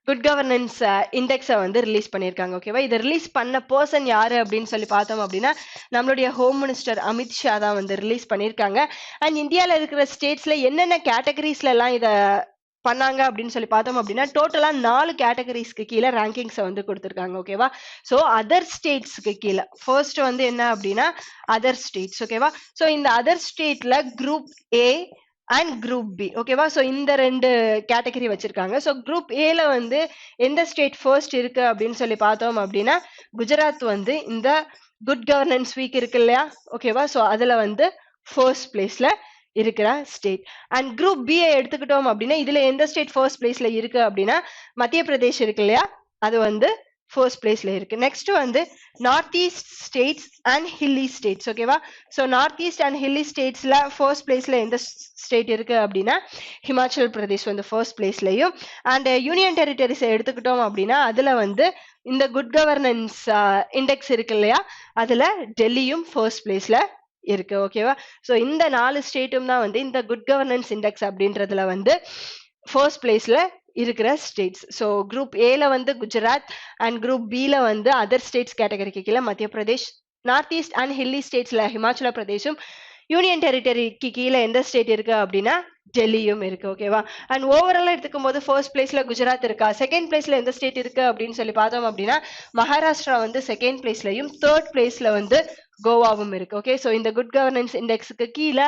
குட் கவர்னன்ஸ் இண்டெக்ஸை வந்து ரிலீஸ் பண்ணியிருக்காங்க ஓகேவா. இதை ரிலீஸ் பண்ண பர்சன் யாரு அப்படின்னு சொல்லி பார்த்தோம் அப்படின்னா நம்மளுடைய ஹோம் மினிஸ்டர் அமித்ஷா தான் வந்து ரிலீஸ் பண்ணியிருக்காங்க. அண்ட் இந்தியாவில் இருக்கிற ஸ்டேட்ஸ்ல என்னென்ன கேட்டகரிஸ்ல எல்லாம் இதை பண்ணாங்க அப்படின்னு சொல்லி பார்த்தோம் அப்படின்னா டோட்டலா 4 கேட்டகரிஸ்க்கு கீழே ரேங்கிங்ஸை வந்து கொடுத்துருக்காங்க ஓகேவா. ஸோ அதர் ஸ்டேட்ஸ்க்கு கீழே ஃபர்ஸ்ட் வந்து என்ன அப்படின்னா அதர் ஸ்டேட்ஸ் ஓகேவா. ஸோ இந்த அதர் ஸ்டேட்ல group A and group B ஓகேவா. ஸோ இந்த 2 கேட்டகரி வச்சிருக்காங்க. ஸோ குரூப் ஏல வந்து எந்த ஸ்டேட் ஃபர்ஸ்ட் இருக்கு அப்படின்னு சொல்லி பார்த்தோம் அப்படின்னா குஜராத் வந்து இந்த குட் கவர்னன்ஸ் வீக் இருக்கு இல்லையா ஓகேவா. ஸோ அதுல வந்து ஃபர்ஸ்ட் பிளேஸ்ல இருக்கிற ஸ்டேட். அண்ட் குரூப் பி எடுத்துக்கிட்டோம் அப்படின்னா இதுல எந்த ஸ்டேட் ஃபர்ஸ்ட் பிளேஸ்ல இருக்கு அப்படின்னா மத்திய பிரதேஷ் இருக்கு இல்லையா, அது வந்து ஃபர்ஸ்ட் பிளேஸ்ல இருக்கு. நெக்ஸ்ட் வந்து north east states and hilly states ஓகேவா. So north east and hilly ஸ்டேட்ஸ்ல ஃபர்ஸ்ட் பிளேஸ்ல எந்த ஸ்டேட் இருக்கு அப்படின்னா ஹிமாச்சல் பிரதேஷ் வந்து ஃபர்ஸ்ட் பிளேஸ்லயும், அண்ட் யூனியன் டெரிட்டரிஸ் எடுத்துக்கிட்டோம் அப்படின்னா அதுல வந்து இந்த குட் கவர்னன்ஸ் இண்டெக்ஸ் இருக்கு இல்லையா அதுல டெல்லியும் ஃபர்ஸ்ட் பிளேஸ்ல இருக்கு ஓகேவா. ஸோ இந்த 4 ஸ்டேட்டும் தான் வந்து இந்த குட் கவர்னன்ஸ் இண்டெக்ஸ் அப்படின்றதுல வந்து ஃபர்ஸ்ட் பிளேஸ்ல இருக்கிற ஸ்டேட்ஸ். ஸோ குரூப் ஏல வந்து குஜராத் அண்ட் குரூப் பில வந்து அதர் ஸ்டேட்ஸ் கேட்டகரிக்கு கீழே Madhya Pradesh, north east and hilly ஸ்டேட்ஸ்ல ஹிமாச்சல பிரதேஷும், யூனியன் டெரிட்டரிக்கு கீழே எந்த ஸ்டேட் இருக்கு அப்படின்னா டெல்லியும் இருக்கு ஓகேவா. அண்ட் ஓவராலா எடுத்துக்கும் போது ஃபர்ஸ்ட் பிளேஸ்ல குஜராத் இருக்கா, செகண்ட் பிளேஸ்ல எந்த ஸ்டேட் இருக்கு அப்படின்னு சொல்லி பார்த்தோம் அப்படின்னா மகாராஷ்டிரா வந்து செகண்ட் பிளேஸ்லயும், தேர்ட் பிளேஸ்ல வந்து கோவாவும் இருக்கு. ஓகே. சோ இந்த குட் கவர்னன்ஸ் இண்டெக்ஸ்க்கு கீழ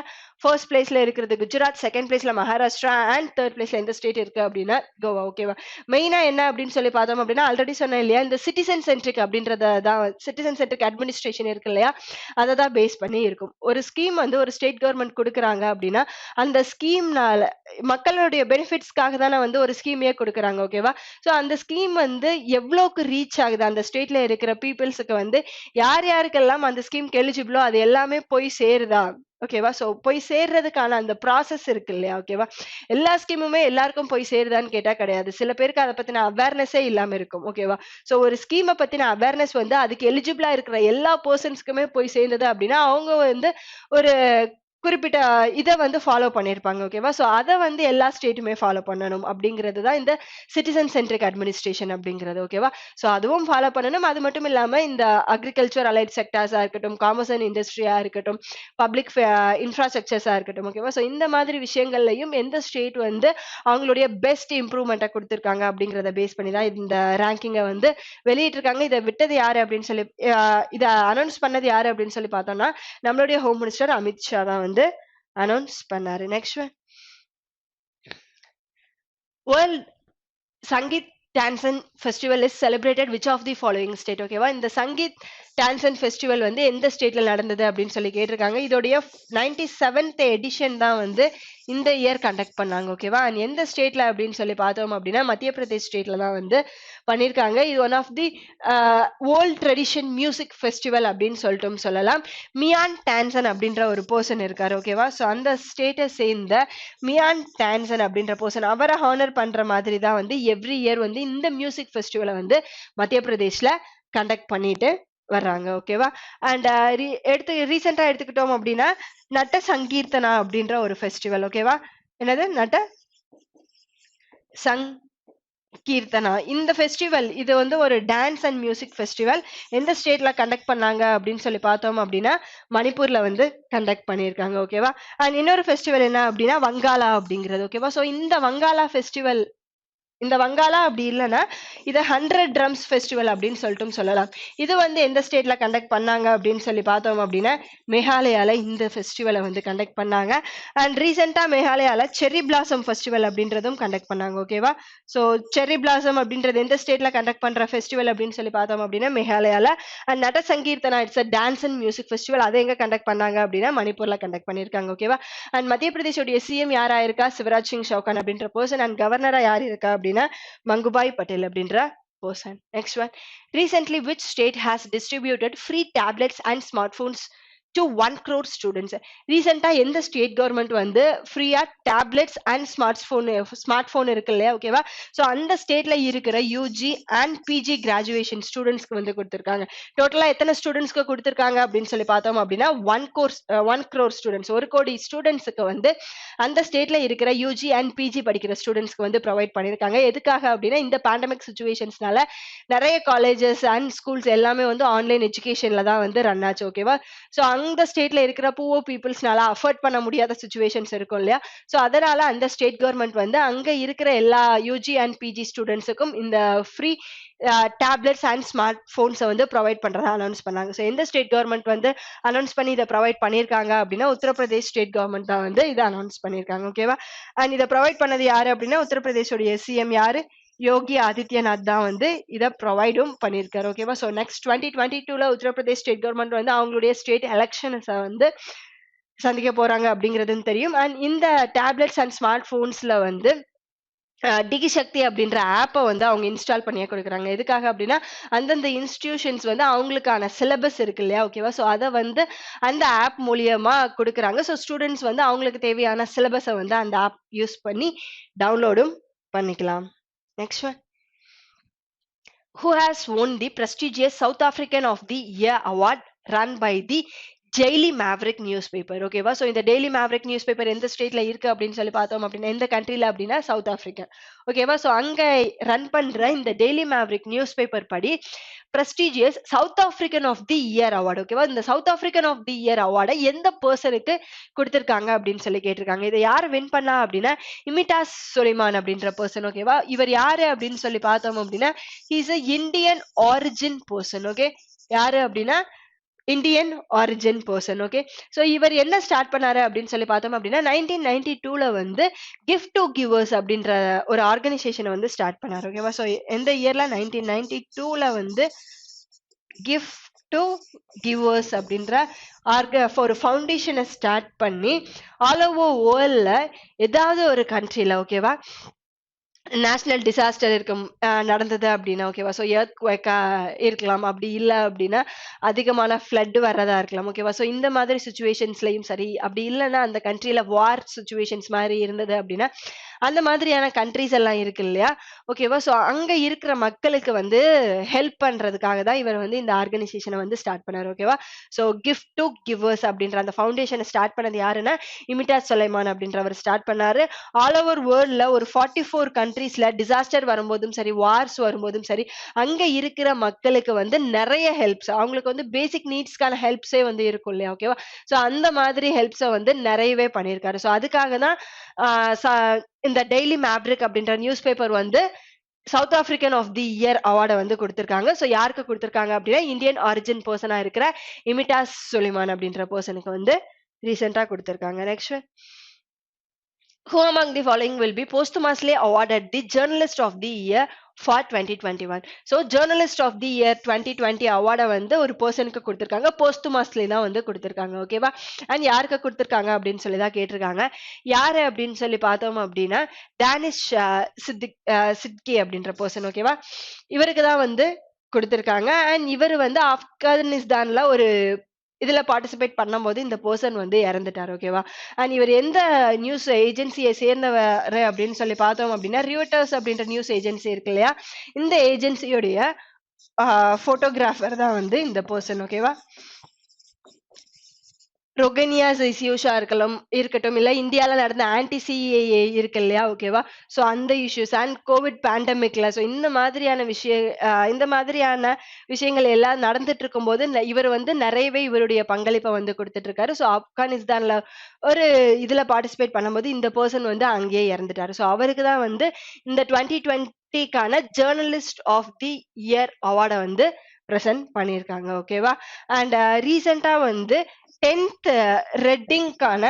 ஃபர்ஸ்ட் பிளேஸ்ல இருக்கிறது குஜராத், செகண்ட் பிளேஸ்ல மகாராஷ்டிரா அண்ட் தேர்ட் பிளேஸ்ல எந்த ஸ்டேட் இருக்கு அப்படின்னா கோவா. ஓகேவா? மெயினா என்ன அப்படின்னு சொல்லி பார்த்தோம் அப்படின்னா ஆல்ரெடி சொன்னேன் இல்லையா, இந்த சிட்டிசன் சென்ட்ரிக் அப்படின்றத தான் சிட்டிசன் சென்ட்ரிக் அட்மினிஸ்ட்ரேஷன் இருக்கு இல்லையா, அதை தான் பேஸ் பண்ணி இருக்கும். ஒரு ஸ்கீம் வந்து ஒரு ஸ்டேட் கவர்மெண்ட் குடுக்குறாங்க அப்படின்னா அந்த ஸ்கீம்னால மக்களுடைய பெனிஃபிட்ஸ்க்காக தானே வந்து ஒரு ஸ்கீமையே குடுக்குறாங்க. ஓகேவா? சோ அந்த ஸ்கீம் வந்து எவ்வளவுக்கு ரீச் ஆகுது அந்த ஸ்டேட்ல இருக்கிற பீப்புள்ஸுக்கு வந்து யார் யாருக்கெல்லாம் அந்த ஸ்கீம்க்கு எலிஜிபிளோ அது எல்லாமே போய் சேருதா? ஓகேவா? சோ போய் சேர்றதுக்கான அந்த ப்ராசஸ் இருக்கு இல்லையா? ஓகேவா? எல்லா ஸ்கீமுமே எல்லாருக்கும் போய் சேருதான்னு கேட்டா கிடையாது. சில பேருக்கு அத பத்தின அவேர்னஸே இல்லாம இருக்கும். ஓகேவா? சோ ஒரு ஸ்கீம பத்தின அவேர்னஸ் வந்து அதுக்கு எலிஜிபிளா இருக்கிற எல்லா பெர்சன்ஸ்க்குமே போய் சேர்ந்தது அப்படின்னா, அவங்க வந்து ஒரு குறிப்பிட்ட இத வந்து ஃபாலோ பண்ணியிருப்பாங்க. ஓகேவா? சோ அத வந்து எல்லா ஸ்டேட்டுமே ஃபாலோ பண்ணணும் அப்படிங்கிறது தான் இந்த சிட்டிசன் சென்ட்ரிக் அட்மினிஸ்ட்ரேஷன் அப்படிங்கிறது. ஓகேவா? சோ அதுவும் ஃபாலோ பண்ணணும். அது மட்டும் இல்லாம இந்த அக்ரிகல்ச்சர் அலைட் செக்டார்ஸா இருக்கட்டும், காமர்ஸ் அண்ட் இண்டஸ்ட்ரியா இருக்கட்டும், பப்ளிக் இன்ஃப்ராஸ்ட்ரக்சர்ஸா இருக்கட்டும். ஓகேவா? சோ இந்த மாதிரி விஷயங்கள்லயும் எந்த ஸ்டேட் வந்து அவங்களுடைய பெஸ்ட் இம்ப்ரூவ்மெண்ட்ட குடுத்திருக்காங்க அப்படிங்கிறத பேஸ் பண்ணி தான் இந்த ரேங்கிங்க வந்து வெளியிட்டிருக்காங்க. இத விட்டது யாரு அப்படின்னு சொல்லி அ இத அனவுன்ஸ் பண்ணது யாரு அப்படின்னு சொல்லி பார்த்தோம்னா, நம்மளுடைய ஹோம் மினிஸ்டர் அமித் ஷா தான் வந்து அனவுன்ஸ் பண்ணாரு. Next one. வேர்ல்ட் சங்கீத் டான்சன் festival is celebrated which of the following state? ஓகேவா? இந்த சங்கீத் டான்சன் ஃபெஸ்டிவல் வந்து எந்த ஸ்டேட்ல நடந்தது அப்படின்னு சொல்லி கேட்டிருக்காங்க. இதோடைய 97th எடிஷன் தான் வந்து இந்த இயர் கண்டக்ட் பண்ணாங்க. ஓகேவா? அண்ட் எந்த ஸ்டேட்ல அப்படின்னு சொல்லி பார்த்தோம் அப்படின்னா மத்திய பிரதேஷ் ஸ்டேட்ல தான் வந்து பண்ணியிருக்காங்க. இது one of the world tradition music festival அப்படின்னு சொல்லிட்டும் சொல்லலாம். மியான் டான்சன் அப்படின்ற ஒரு பர்சன் இருக்காரு. ஓகேவா? ஸோ அந்த ஸ்டேட்டை சேர்ந்த மியான் டான்சன் அப்படின்ற பர்சன் அவரை ஹானர் பண்ற மாதிரி தான் வந்து எவ்ரி இயர் வந்து இந்த மியூசிக் ஃபெஸ்டிவலை வந்து மத்திய பிரதேஷ்ல கண்டக்ட் பண்ணிட்டு வர்றாங்க. ஓகேவா? அண்ட் ரீசெண்டா எடுத்துக்கிட்டோம் அப்படின்னா நட்ட சங்கீர்த்தனா அப்படின்ற ஒரு ஃபெஸ்டிவல். ஓகேவா? என்னது நட்ட சங் கீர்த்தனா இந்த ஃபெஸ்டிவல் இது வந்து ஒரு டான்ஸ் அண்ட் மியூசிக் ஃபெஸ்டிவல். எந்த ஸ்டேட்ல கண்டக்ட் பண்ணாங்க அப்படின்னு சொல்லி பார்த்தோம் அப்படின்னா மணிப்பூர்ல வந்து கண்டக்ட் பண்ணியிருக்காங்க. ஓகேவா? அண்ட் இன்னொரு ஃபெஸ்டிவல் என்ன அப்படின்னா வங்காளா அப்படிங்கிறது. ஓகேவா? ஸோ இந்த வங்காளா ஃபெஸ்டிவல் இந்த வங்காளா அப்படி இல்லைன்னா இதை 100 ட்ரம்ஸ் ஃபெஸ்டிவல் அப்படின்னு சொல்லிட்டும் சொல்லலாம். இது வந்து எந்த ஸ்டேட்ல கண்டக்ட் பண்ணாங்க அப்படின்னு சொல்லி பார்த்தோம் அப்படின்னா மேகாலயால இந்த ஃபெஸ்டிவலை வந்து கண்டக்ட் பண்ணாங்க. அண்ட் ரீசெண்டா மேகாலயால செர்ரி பிளாசம் ஃபெஸ்டிவல் அப்படின்றதும் கண்டக்ட் பண்ணாங்க. ஓகேவா? ஸோ செர்ரி பிளாசம் அப்படின்றது எந்த ஸ்டேட்ல கண்டக்ட் பண்ற ஃபெஸ்டிவல் அப்படின்னு சொல்லி பார்த்தோம் அப்படின்னா மேகாலயால. And Nata Sankirtana it's a dance and music festival அதை எங்க கண்டக்ட் பண்ணாங்க அப்படின்னா மணிப்பூர்ல கண்டக்ட் பண்ணியிருக்காங்க. ஓகேவா? அண்ட் மத்திய பிரதேஷோடைய சிஎம் யாரா இருக்கா? சிவராஜ் சிங் சௌகான் அப்படின்ற பர்சன். அண்ட் கவர்னரா யார் இருக்கா அப்படின்னா மங்குபாய் பட்டேல் அப்படின்ற person. Next one. Recently, which state has distributed free tablets and smartphones to 1 crore students? ரீசெண்டா எந்த ஸ்டேட் கவர்மெண்ட் வந்து ஃப்ரீயா டேப்லெட்ஸ் அண்ட் ஸ்மார்ட் போன் இருக்கு இல்லையா? ஓகேவா? ஸோ அந்த ஸ்டேட்ல இருக்கிற யூஜி அண்ட் பிஜி கிராஜுவேஷன் ஸ்டூடெண்ட்ஸ்க்கு வந்து கொடுத்துருக்காங்க. டோட்டலா எத்தனை ஸ்டூடெண்ட்ஸ்க்கு கொடுத்துருக்காங்க அப்படின்னு சொல்லி பார்த்தோம் அப்படின்னா 1 crore ஸ்டூடெண்ட்ஸ், 1 கோடி ஸ்டூடெண்ட்ஸுக்கு வந்து அந்த ஸ்டேட்ல இருக்கிற யூஜி அண்ட் பிஜி படிக்கிற ஸ்டூடெண்ட்ஸ்க்கு வந்து ப்ரொவைட் பண்ணியிருக்காங்க. எதுக்காக அப்படின்னா இந்த பேண்டமிக் சுச்சுவேஷன்ஸ்னால நிறைய காலேஜஸ் அண்ட் ஸ்கூல்ஸ் எல்லாமே வந்து ஆன்லைன் எஜுகேஷன்ல தான் வந்து ரன் ஆச்சு. ஓகேவா? ஸோ அந்த ஸ்டேட்ல இருக்கிற புவர் பீப்புள்ஸ்னால அஃபோர்ட் பண்ண முடியாத சுச்சுவேஷன்ஸ் இருக்கும் இல்லையா? ஸோ அதனால அந்த ஸ்டேட் கவர்மெண்ட் வந்து அங்க இருக்கிற எல்லா யூஜி அண்ட் பிஜி ஸ்டூடெண்ட்ஸுக்கும் இந்த ஃப்ரீ டேப்லெட்ஸ் அண்ட் ஸ்மார்ட் போன்ஸை வந்து ப்ரொவைட் பண்றதா அனௌன்ஸ் பண்ணாங்க. ஸோ எந்த ஸ்டேட் கவர்மெண்ட் வந்து அனௌன்ஸ் பண்ணி இதை ப்ரொவைட் பண்ணியிருக்காங்க அப்படின்னா உத்தரப்பிரதேஷ் ஸ்டேட் கவர்மெண்ட் தான் வந்து இதை அனௌன்ஸ் பண்ணியிருக்காங்க. ஓகேவா? அண்ட் இதை ப்ரொவைட் பண்ணது யாரு அப்படின்னா உத்தரப்பிரதேஷோடைய சிஎம் யாரு? யோகி ஆதித்யநாத் தான் வந்து இதை ப்ரொவைடும் பண்ணியிருக்காரு. ஓகேவா? ஸோ நெக்ஸ்ட் 2022ல உத்தரப்பிரதேஷ் ஸ்டேட் கவர்மெண்ட் வந்து அவங்களுடைய ஸ்டேட் எலெக்ஷன்ஸை வந்து சந்திக்க போறாங்க அப்படிங்கிறதும் தெரியும். அண்ட் இந்த டேப்லெட்ஸ் அண்ட் ஸ்மார்ட் போன்ஸ்ல வந்து டிகி சக்தி அப்படின்ற ஆப்பை வந்து அவங்க இன்ஸ்டால் பண்ணியே கொடுக்குறாங்க. எதுக்காக அப்படின்னா அந்தந்த இன்ஸ்டிடியூஷன்ஸ் வந்து அவங்களுக்கான சிலபஸ் இருக்கு இல்லையா? ஓகேவா? ஸோ அதை வந்து அந்த ஆப் மூலியமா கொடுக்குறாங்க. ஸோ ஸ்டூடெண்ட்ஸ் வந்து அவங்களுக்கு தேவையான சிலபஸை வந்து அந்த ஆப் யூஸ் பண்ணி டவுன்லோடும் பண்ணிக்கலாம். Next one. Who has won the prestigious South African of the Year award run by the daily Maverick news paper? ஓகேவா? ஸோ இந்த டெய்லி மேவரிக் நியூஸ் பேப்பர் எந்த ஸ்டேட்ல இருக்கு அப்படின்னு சொல்லி பார்த்தோம் அப்படின்னா எந்த கண்ட்ரில அப்படின்னா சவுத் ஆப்பிரிக்கா. ஓகேவா? ஸோ அங்க ரன் பண்ற இந்த டெய்லி மேவரிக் நியூஸ் பேப்பர் படி prestigious South African of the year award. ஓகேவா? இந்த South African of the year அவார்டை எந்த பர்சனுக்கு கொடுத்திருக்காங்க அப்படின்னு சொல்லி கேட்டிருக்காங்க. இதை யார் வின் பண்ணா அப்படின்னா இமிட்டாஸ் சுலைமான் அப்படின்ற பர்சன். ஓகேவா? இவர் யாரு அப்படின்னு சொல்லி பார்த்தோம் அப்படின்னா is a Indian origin person. Okay? யாரு அப்படின்னா Indian origin person. Okay. So இவர் என்ன ஸ்டார்ட் பண்ணாரு அப்படின்னு சொல்லி பார்த்தோம் அப்படின்னா 1992ல வந்து கிஃப்ட் டு கிவர்ஸ் அப்படின்ற ஒரு ஆர்கனைசேஷனை வந்து ஸ்டார்ட் பண்ணாரு. ஓகேவா. ஸோ எந்த இயர்ல 1992ல வந்து கிஃப்ட் டு கிவர்ஸ் அப்படின்ற ஒரு ஃபவுண்டேஷனை ஸ்டார்ட் பண்ணி ஆல் ஓவர் வேர்ல்ட்ல ஏதாவது ஒரு கண்ட்ரில ஓகேவா நேஷனல் டிசாஸ்டர் இருக்கும் நடந்தது அப்படின்னா ஓகேவா. ஸோ எர்த்குவேக்கா இருக்கலாம், அப்படி இல்லை அப்படின்னா அதிகமான ஃப்ளட் வர்றதா இருக்கலாம் ஓகேவா. ஸோ இந்த மாதிரி சுச்சுவேஷன்ஸ்லயும் சரி, அப்படி இல்லைன்னா அந்த கண்ட்ரில வார் சுச்சுவேஷன்ஸ் மாதிரி இருந்தது அப்படின்னா அந்த மாதிரியான கண்ட்ரிஸ் எல்லாம் இருக்கு இல்லையா ஓகேவா. ஸோ அங்க இருக்கிற மக்களுக்கு வந்து ஹெல்ப் பண்றதுக்காக தான் இவர் வந்து இந்த ஆர்கனைசேஷனை வந்து ஸ்டார்ட் பண்ணாரு ஓகேவா. ஸோ கிஃப்ட் டு கிவர்ஸ் அப்படின்ற அந்த ஃபவுண்டேஷனை ஸ்டார்ட் பண்ணது யாருன்னா இமிட்டாஸ் சுலைமான் அப்படின்றவர் ஸ்டார்ட் பண்ணாரு. ஆல் ஓவர் வேர்ல்ட்ல ஒரு 44 கண்ட்ரீஸ்ல டிசாஸ்டர் வரும்போதும் சரி, வார்ஸ் வரும்போதும் சரி, அங்க இருக்கிற மக்களுக்கு வந்து நிறைய ஹெல்ப்ஸ், அவங்களுக்கு வந்து பேசிக் நீட்ஸ்க்கான ஹெல்ப்ஸே வந்து இருக்கும் இல்லையா ஓகேவா. ஸோ அந்த மாதிரி ஹெல்ப்ஸை வந்து நிறையவே பண்ணியிருக்காரு. ஸோ அதுக்காக தான் இந்த டெய்லி மேப்ரிக் அப்படின்ற நியூஸ் பேப்பர் வந்து South African of the year அவார்டை வந்து கொடுத்திருக்காங்க. ஸோ யாருக்கு கொடுத்திருக்காங்க அப்படின்னா இந்தியன் ஆரிஜின் பர்சனா இருக்கிற இமிட்டாஸ் சுலைமான் அப்படின்ற பர்சனுக்கு வந்து ரீசெண்டா கொடுத்திருக்காங்க. Next, who among the following will be posthumously awarded the journalist of the year for 2021? So journalist of the year 2020 அவார்டை வந்து ஒரு பர்சனுக்கு கொடுத்திருக்காங்க. போஸ்துமாஸ்லி தான் வந்து கொடுத்திருக்காங்க ஓகேவா. அண்ட் யாருக்கு கொடுத்திருக்காங்க அப்படின்னு சொல்லி தான் கேட்டிருக்காங்க. யாரு அப்படின்னு சொல்லி பார்த்தோம் அப்படின்னா டேனிஷ் சிட்கி அப்படின்ற பர்சன் ஓகேவா. இவருக்கு தான் வந்து கொடுத்திருக்காங்க. அண்ட் இவர் வந்து ஆப்கானிஸ்தான்ல ஒரு இதுல பார்ட்டிசிபேட் பண்ணும்போது இந்த பர்சன் வந்து இறந்துட்டார் ஓகேவா. அண்ட் இவர் எந்த நியூஸ் ஏஜென்சியை சேர்ந்தவர் அப்படின்னு சொல்லி பார்த்தோம் அப்படின்னா ரியூட்டர்ஸ் அப்படின்ற நியூஸ் ஏஜென்சி இருக்கு இல்லையா, இந்த ஏஜென்சியோடைய போட்டோகிராஃபர் தான் வந்து இந்த பர்சன் ஓகேவா. ரொகேனியாஸ் இஷ்யூஸா இருக்கட்டும், இல்ல இந்தியால நடந்த ஆன்டி சிஏஏ இருக்கு இல்லையா ஓகேவா. ஸோ அந்த இஷ்யூஸ் அண்ட் கோவிட் பேண்டமிக்ல ஸோ இந்த மாதிரியான விஷயங்கள் எல்லாம் நடந்துட்டு இருக்கும்போது இவர் வந்து நிறையவே இவருடைய பங்களிப்பை வந்து கொடுத்துட்டு இருக்காரு. ஸோ ஆப்கானிஸ்தான்ல ஒரு இதுல பார்ட்டிசிபேட் பண்ணும்போது இந்த பர்சன் வந்து அங்கேயே இறந்துட்டாரு. ஸோ அவருக்கு தான் வந்து இந்த 2020க்கான ஜேர்னலிஸ்ட் ஆஃப் தி இயர் அவார்டை வந்து பிரசன்ட் பண்ணியிருக்காங்க ஓகேவா. அண்ட் ரீசெண்டா வந்து 10th ரெட்டிங்கான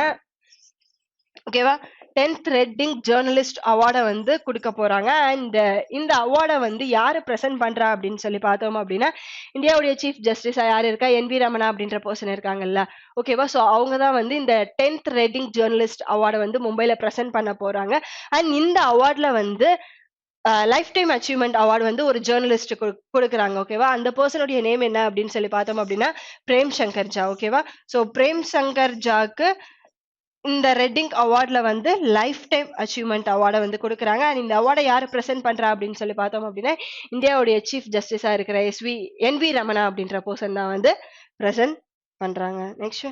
ஓகேவா 10th ரெட்டிங் ஜேர்னலிஸ்ட் அவார்டை வந்து கொடுக்க போறாங்க. அண்ட் இந்த அவார்டை வந்து யாரு பிரசன்ட் பண்றா அப்படின்னு சொல்லி பார்த்தோம் அப்படின்னா இந்தியாவுடைய சீஃப் ஜஸ்டிஸா யாரு இருக்கா, என் வி ரமணா அப்படின்ற பர்சன் இருக்காங்கல்ல ஓகேவா. ஸோ அவங்க தான் வந்து இந்த 10th ரெட்டிங் ஜேர்னலிஸ்ட் அவார்டை வந்து மும்பைல பிரசன்ட் பண்ண போறாங்க. அண்ட் இந்த அவார்ட்ல வந்து லைஃப் டைம் அச்சீவ்மெண்ட் அவார்டு வந்து ஒரு ஜேர்னலிஸ்ட் கொடுக்குறாங்க ஓகேவா. அந்த பர்சனுடைய நேம் என்ன அப்படின்னு சொல்லி பார்த்தோம் அப்படின்னா பிரேம் சங்கர் ஜா ஓகேவா. ஸோ பிரேம் சங்கர் ஜாக்கு இந்த ரெட்டிங் அவார்ட்ல வந்து லைஃப் டைம் அச்சீவ்மெண்ட் அவார்டை வந்து கொடுக்குறாங்க. அண்ட் இந்த அவார்டை யாரு பிரசன்ட் பண்றா அப்படின்னு சொல்லி பார்த்தோம் அப்படின்னா இந்தியாவுடைய சீஃப் ஜஸ்டிஸா இருக்கிற என் வி ரமணா அப்படின்ற பர்சன் தான் வந்து பிரசன்ட் பண்றாங்க. Next,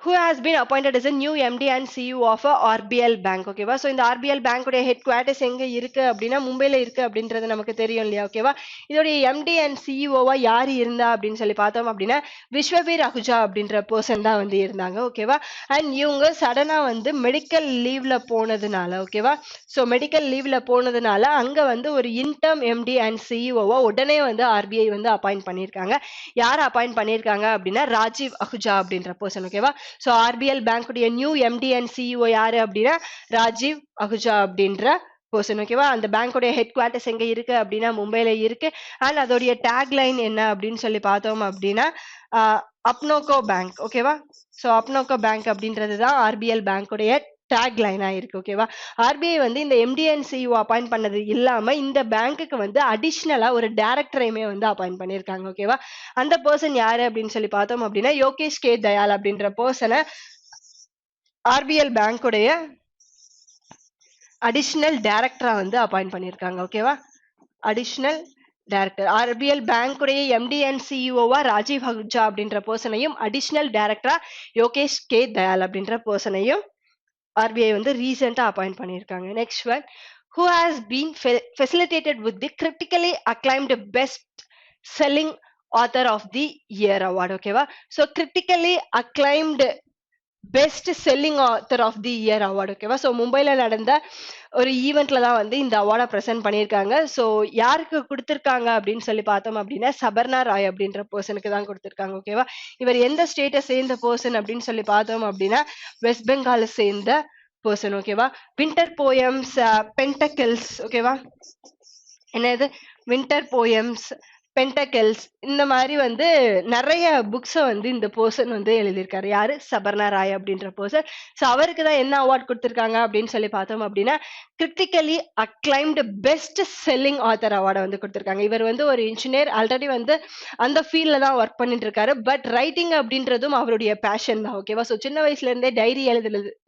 who has been appointed as a new MD and CEO of a RBL bank ஓகேவா. ஸோ இந்த RBL பேங்கோட ஹெட் குவார்டர்ஸ் எங்க இருக்கு அப்படின்னா மும்பைல இருக்கு அப்படின்றது நமக்கு தெரியும் இல்லையா ஓகேவா. இதோடைய MD and CEOவா யாரு இருந்தா அப்படின்னு சொல்லி பார்த்தோம் அப்படின்னா விஸ்வவீர் அகுஜா அப்படின்ற பர்சன் தான் வந்து இருந்தாங்க ஓகேவா. அண்ட் இவங்க சடனா வந்து மெடிக்கல் லீவ்ல போனதுனால ஓகேவா. ஸோ மெடிக்கல் லீவ்ல போனதுனால அங்க வந்து ஒரு இன்டர்ம் MD and CEOவா உடனே வந்து RBI வந்து அப்பாயிண்ட் பண்ணியிருக்காங்க. யார் அப்பாயிண்ட் பண்ணியிருக்காங்க அப்படின்னா ராஜீவ் அகுஜா அப்படின்ற பர்சன் ஓகேவா. ஸோ ஆர்பிஎல் பேங்குடைய நியூ எம்டி அண்ட் சிஇஓ யாரு அப்படின்னா ராஜீவ் அகுஜா அப்படின்ற பர்சன் ஓகேவா. அந்த பேங்கோடைய ஹெட் குவார்டர்ஸ் எங்க இருக்கு அப்படின்னா மும்பைல இருக்கு. அண்ட் அதோடைய டேக் லைன் என்ன அப்படின்னு சொல்லி பார்த்தோம் அப்படின்னா அப்னோகோ பேங்க் ஓகேவா. ஸோ அப்னோகோ பேங்க் அப்படின்றது தான் ஆர்பிஎல் பேங்கோடைய டேக் லைனா இருக்கு ஓகேவா. ஆர்பிஐ வந்து இந்த எம்டிஎன் சிஇஓ அப்பாயிண்ட் பண்ணது இல்லாம இந்த பேங்க்குக்கு வந்து அடிஷ்னலா ஒரு டைரக்டரையுமே வந்து அப்பாயிண்ட் பண்ணிருக்காங்க ஓகேவா. அந்த பர்சன் யாரு அப்படின்னு சொல்லி பார்த்தோம் அப்படின்னா யோகேஷ் கே தயால் அப்படின்ற பர்சனை ஆர்பிஎல் பேங்குடைய அடிஷ்னல் டைரக்டரா வந்து அப்பாயிண்ட் பண்ணிருக்காங்க ஓகேவா. அடிஷ்னல் டைரக்டர் ஆர்பிஎல் பேங்குடைய எம்டி அண்ட் சிஇஓவா ராஜீவ் அகுஜா அப்படின்ற பர்சனையும் அடிஷ்னல் டைரக்டரா யோகேஷ் கே தயால் அப்படின்ற பர்சனையும் RBI வந்து ரீசெண்டா அப்பாயிண்ட் பண்ணியிருக்காங்க. Next one, who has been facilitated with the critically acclaimed best selling author of the year award ஓகேவா. So critically acclaimed best selling author of the year award. ஓகேவா? So மும்பைல நடந்த ஒரு ஈவெண்ட்ல தான் வந்து இந்த அவார்டை ப்ரெசென்ட் பண்ணியிருக்காங்க. ஸோ யாருக்கு கொடுத்திருக்காங்க அப்படின்னு சொல்லி பார்த்தோம் அப்படின்னா சபர்ணா ராய் அப்படின்ற பர்சனுக்கு தான் கொடுத்திருக்காங்க. ஓகேவா? இவர் எந்த ஸ்டேட்டை சேர்ந்த பர்சன் அப்படின்னு சொல்லி பார்த்தோம் அப்படின்னா வெஸ்ட் பெங்காலை சேர்ந்த பர்சன். ஓகேவா? வின்டர் போயம்ஸ், பென்டக்கிள்ஸ், ஓகேவா, என்னது, வின்டர் போயம்ஸ், பென்டக்கல்ஸ், இந்த மாதிரி வந்து நிறைய புக்ஸை வந்து இந்த பர்சன் வந்து எழுதியிருக்காரு. யாரு? சபர்ணா ராய் அப்படின்ற பர்சன். ஸோ அவருக்கு தான் என்ன அவார்ட் கொடுத்திருக்காங்க அப்படின்னு சொல்லி பார்த்தோம் அப்படின்னா critically acclaimed best selling author அவார்டை வந்து கொடுத்திருக்காங்க. இவர் வந்து ஒரு இன்ஜினியர், ஆல்ரெடி வந்து அந்த ஃபீல்ட்ல தான் ஒர்க் பண்ணிட்டு இருக்காரு. பட் ரைட்டிங் அப்படின்றதும் அவருடைய பேஷன் தான். ஓகேவா? ஸோ சின்ன வயசுல இருந்தே டைரி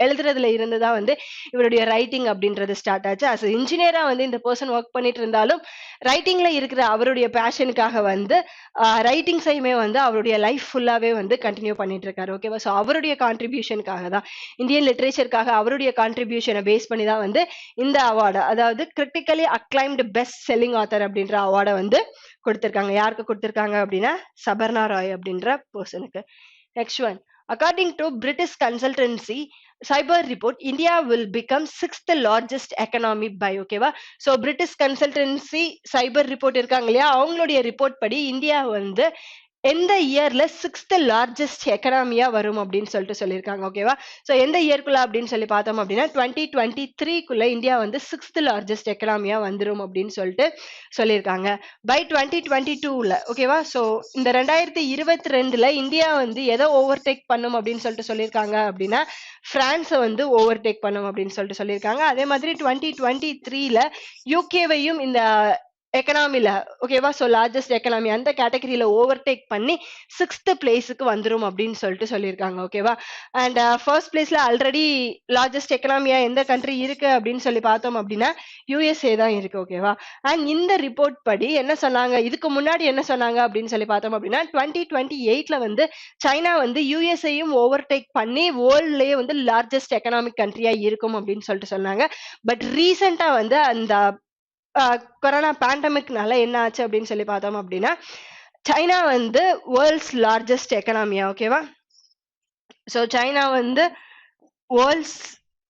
எழுதுறதுல இருந்து தான் வந்து இவருடைய ரைட்டிங் அப்படின்றது ஸ்டார்ட் ஆச்சு. அஸ் இன்ஜினியரா வந்து இந்த பர்சன் ஒர்க் பண்ணிட்டு இருந்தாலும் ரைட்டிங்ல இருக்கிற அவருடைய பேஷனுக்காக வந்து ரைட்டிங்ஸையுமே வந்து அவருடைய லைஃப் ஃபுல்லாவே வந்து கண்டினியூ பண்ணிட்டு இருக்காரு. ஓகேவா? ஸோ அவருடைய கான்ட்ரிபியூஷனுக்காக தான், இந்தியன் லிட்ரேச்சருக்காக அவருடைய கான்ட்ரிபியூஷனை பேஸ் பண்ணி தான் வந்து இந்த அவார்டு, அதாவது critically acclaimed best selling author அப்படின்ற அவார்டை வந்து கொடுத்திருக்காங்க. யாருக்கு கொடுத்திருக்காங்க அப்படின்னா சபர்ணா ராய் அப்படின்ற பர்சனுக்கு. Next one. According to British consultancy cyber report, India will become 6th largest economy by, ஓகேவா? ஸோ பிரிட்டிஷ் கன்சல்டன்சி சைபர் ரிப்போர்ட் இருக்காங்க இல்லையா, அவங்களுடைய ரிப்போர்ட் படி இந்தியா வந்து எந்த இயர்ல 6th லார்ஜஸ்ட் எக்கனாமியா வரும் அப்படின்னு சொல்லிட்டு சொல்லியிருக்காங்க. ஓகேவா? ஸோ எந்த இயர்க்குள்ள அப்படின்னு சொல்லி பார்த்தோம் அப்படின்னா 2023க்குள்ள இந்தியா வந்து 6th லார்ஜஸ்ட் எக்கனாமியா வந்துரும் அப்படின்னு சொல்லிட்டு சொல்லியிருக்காங்க. பை 2022ல, ஓகேவா? ஸோ இந்த 2022ல இந்தியா வந்து எதை ஓவர்டேக் பண்ணும் அப்படின்னு சொல்லிட்டு சொல்லியிருக்காங்க அப்படின்னா பிரான்ஸை வந்து ஓவர்டேக் பண்ணும் அப்படின்னு சொல்லிட்டு சொல்லியிருக்காங்க. அதே மாதிரி 2023ல யூகேவையும் இந்த எக்கனாமில, ஓகேவா? ஸோ லார்ஜஸ்ட் எக்கனாமி அந்த கேட்டகரியில ஓவர்டேக் பண்ணி 6th பிளேஸுக்கு வந்துரும் அப்படின்னு சொல்லிட்டு சொல்லியிருக்காங்க. ஓகேவா? அண்ட் ஃபர்ஸ்ட் பிளேஸ்ல ஆல்ரெடி லார்ஜஸ்ட் எக்கனாமியா எந்த கண்ட்ரி இருக்கு அப்படின்னு சொல்லி பார்த்தோம் அப்படின்னா யூஎஸ்ஏ தான் இருக்கு. ஓகேவா? அண்ட் இந்த ரிப்போர்ட் படி என்ன சொன்னாங்க, இதுக்கு முன்னாடி என்ன சொன்னாங்க அப்படின்னு சொல்லி பார்த்தோம் அப்படின்னா 2028ல வந்து சைனா வந்து யூஎஸ்ஏயும் ஓவர்டேக் பண்ணி வேர்ல்ட்லயே வந்து லார்ஜஸ்ட் எக்கனாமிக் கண்ட்ரியா இருக்கும் அப்படின்னு சொல்லிட்டு சொன்னாங்க. பட் ரீசெண்டா வந்து அந்த கொரோனா பேண்டமிக்னால என்ன ஆச்சு அப்படின்னு சொல்லி பார்த்தோம் அப்படின்னா சைனா வந்து வேர்ல்ட்ஸ் லார்ஜஸ்ட் எக்கனாமியா. ஓகேவா? ஸோ சைனா வந்து வேர்ல்ட்ஸ்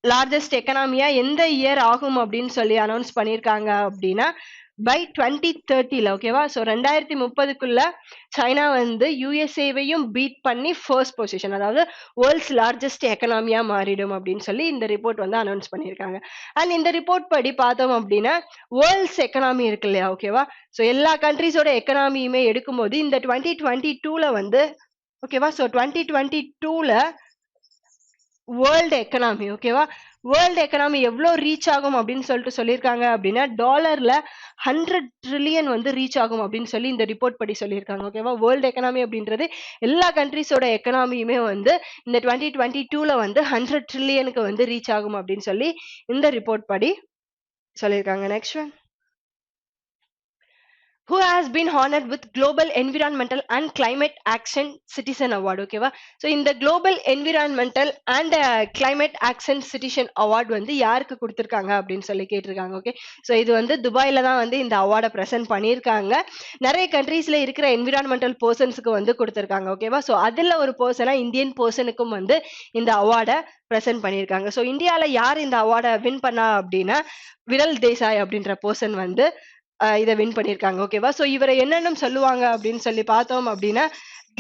லார்ஜஸ்ட் எக்கனாமியா எந்த இயர் ஆகும் அப்படின்னு சொல்லி அனௌன்ஸ் பண்ணியிருக்காங்க அப்படின்னா பை 2030ல. ஓகேவா? ஸோ 2030க்குள்ள சைனா வந்து யூஎஸ்ஏவையும் பீட் பண்ணி ஃபர்ஸ்ட் பொசிஷன், அதாவது வேர்ல்ட்ஸ் லார்ஜஸ்ட் எக்கனாமியா மாறிடும் அப்படின்னு சொல்லி இந்த ரிப்போர்ட் வந்து அனௌன்ஸ் பண்ணியிருக்காங்க. அண்ட் இந்த ரிப்போர்ட் படி பார்த்தோம் அப்படின்னா வேர்ல்ட்ஸ் எக்கனாமி இருக்கு இல்லையா, ஓகேவா? ஸோ எல்லா கண்ட்ரிஸோட எக்கனாமியுமே எடுக்கும்போது இந்த 2022ல வந்து, ஓகேவா, ஸோ 2022ல வேர்ல்டு எக்கனாமி, ஓகேவா, வேர்ல்டு எக்கனாமி எவ்வளோ ரீச் ஆகும் அப்படின்னு சொல்லிட்டு சொல்லியிருக்காங்க அப்படின்னா டாலர்ல 100 ட்ரில்லியன் வந்து ரீச் ஆகும் அப்படின்னு சொல்லி இந்த ரிப்போர்ட் படி சொல்லியிருக்காங்க. ஓகேவா? வேர்ல்டு எக்கனாமி அப்படின்றது எல்லா கண்ட்ரிஸோட எக்கனாமியுமே வந்து இந்த 2022ல வந்து 100 ட்ரில்லியனுக்கு வந்து ரீச் ஆகும் அப்படின்னு சொல்லி இந்த ரிப்போர்ட் படி சொல்லியிருக்காங்க. Next one. who has been honored with Global Environmental and Climate Action Citizen Award. ஓகேவா? ஸோ இந்த Global Environmental and Climate Action Citizen Award வந்து யாருக்கு கொடுத்திருக்காங்க அப்படின்னு சொல்லி கேட்டிருக்காங்க. ஓகே, ஸோ இது வந்து துபாயில தான் வந்து இந்த அவார்டை ப்ரெசென்ட் பண்ணியிருக்காங்க. நிறைய கண்ட்ரீஸ்ல இருக்கிற என்விரான்மெண்டல் பர்சன்ஸுக்கு வந்து கொடுத்திருக்காங்க. ஓகேவா? ஸோ அதுல ஒரு பர்சனா இந்தியன் பர்சனுக்கும் வந்து இந்த அவார்டை ப்ரெசென்ட் பண்ணியிருக்காங்க. ஸோ இந்தியாவில் யார் இந்த அவார்டை வின் பண்ணா அப்படின்னா விரல் தேசாய் அப்படின்ற பர்சன் வந்து இதை வின் பண்ணியிருக்காங்க. ஓகேவா? ஸோ இவரை என்னென்ன சொல்லுவாங்க அப்படின்னு சொல்லி பார்த்தோம் அப்படின்னா